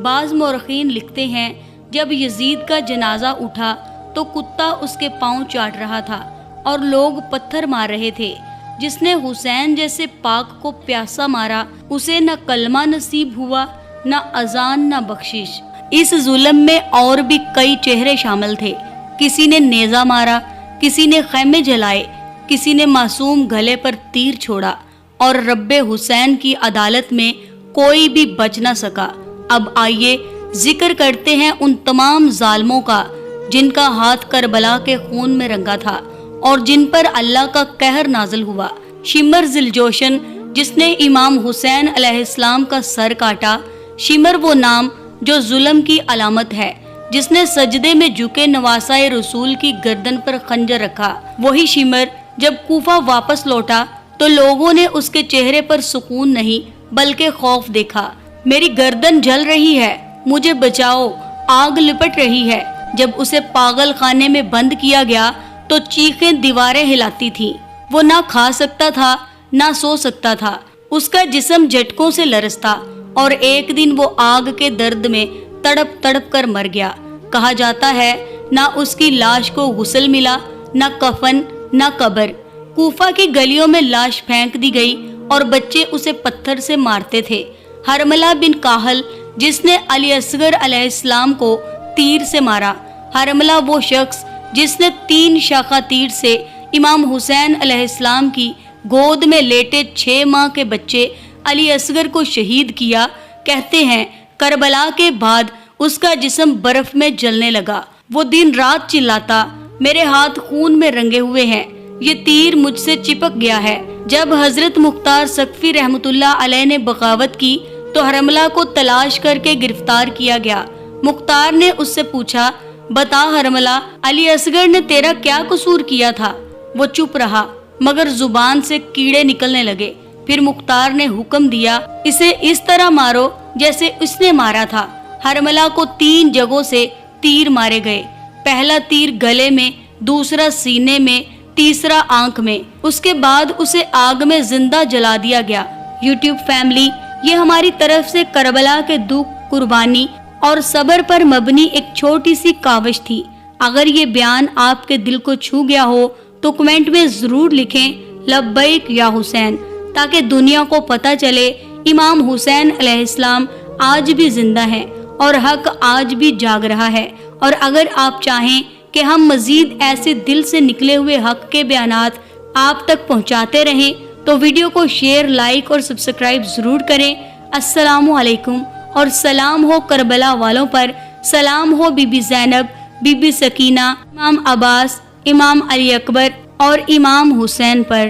بعض مورخین لکھتے ہیں، جب یزید کا جنازہ اٹھا تو کتا اس کے پاؤں چاٹ رہا تھا اور لوگ پتھر مار رہے تھے۔ جس نے حسین جیسے پاک کو پیاسا مارا، اسے نہ کلمہ نصیب ہوا، نہ اذان، نہ بخشش۔ اس ظلم میں اور بھی کئی چہرے شامل تھے، کسی نے نیزہ مارا، کسی نے خیمے جلائے، کسی نے معصوم گلے پر تیر چھوڑا، اور رب حسین کی عدالت میں کوئی بھی بچ نہ سکا۔ اب آئیے ذکر کرتے ہیں ان تمام ظالموں کا جن کا ہاتھ کربلا کے خون میں رنگا تھا اور جن پر اللہ کا قہر نازل ہوا۔ شمر ذوالجوشن، جس نے امام حسین علیہ السلام کا سر کاٹا۔ شمر وہ نام جو ظلم کی علامت ہے، جس نے سجدے میں جھکے نواسائے رسول کی گردن پر خنجر رکھا۔ وہی شمر جب کوفہ واپس لوٹا تو لوگوں نے اس کے چہرے پر سکون نہیں بلکہ خوف دیکھا۔ میری گردن جل رہی ہے، مجھے بچاؤ، آگ لپٹ رہی ہے۔ جب اسے پاگل خانے میں بند کیا گیا تو چیخیں دیواریں ہلاتی تھیں۔ وہ نہ کھا سکتا تھا، نہ سو سکتا تھا، اس کا جسم جھٹکوں سے لرزتا، اور ایک دن وہ آگ کے درد میں تڑپ تڑپ کر مر گیا۔ کہا جاتا ہے نہ اس کی لاش کو غسل ملا، نہ کفن، نہ قبر۔ کوفہ کی گلیوں میں لاش پھینک دی گئی اور بچے اسے پتھر سے مارتے تھے۔ حرملہ بن کاہل، جس نے علی اصغر علیہ السلام کو تیر سے مارا۔ حرملہ وہ شخص جس نے 3 شاخہ تیر سے امام حسین علیہ السلام کی گود میں لیٹے 6 ماہ کے بچے علی اصغر کو شہید کیا۔ کہتے ہیں کربلا کے بعد اس کا جسم برف میں جلنے لگا۔ وہ دن رات چلاتا، میرے ہاتھ خون میں رنگے ہوئے ہیں، یہ تیر مجھ سے چپک گیا ہے۔ جب حضرت مختار سقفی رحمۃ اللہ علیہ نے بغاوت کی تو حرملہ کو تلاش کر کے گرفتار کیا گیا۔ مختار نے اس سے پوچھا، بتا حرملہ، علی اصغر نے تیرا کیا قصور کیا تھا؟ وہ چپ رہا مگر زبان سے کیڑے نکلنے لگے۔ پھر مختار نے حکم دیا، اسے اس طرح مارو جیسے اس نے مارا تھا۔ ہرملہ کو 3 جگہوں سے تیر مارے گئے۔ پہلا تیر گلے میں، دوسرا سینے میں، تیسرا آنکھ میں۔ اس کے بعد اسے آگ میں زندہ جلا دیا گیا۔ یوٹیوب فیملی، یہ ہماری طرف سے کربلا کے دکھ، قربانی اور صبر پر مبنی ایک چھوٹی سی کاوش تھی۔ اگر یہ بیان آپ کے دل کو چھو گیا ہو تو کمنٹ میں ضرور لکھیں لبیک یا حسین، تاکہ دنیا کو پتہ چلے امام حسین علیہ السلام آج بھی زندہ ہیں اور حق آج بھی جاگ رہا ہے۔ اور اگر آپ چاہیں کہ ہم مزید ایسے دل سے نکلے ہوئے حق کے بیانات آپ تک پہنچاتے رہیں تو ویڈیو کو شیئر، لائک اور سبسکرائب ضرور کریں۔ السلام علیکم اور سلام ہو کربلا والوں پر، سلام ہو بی be Zainab, be be Sakina, امام عباس، امام علی اکبر اور امام حسین پر۔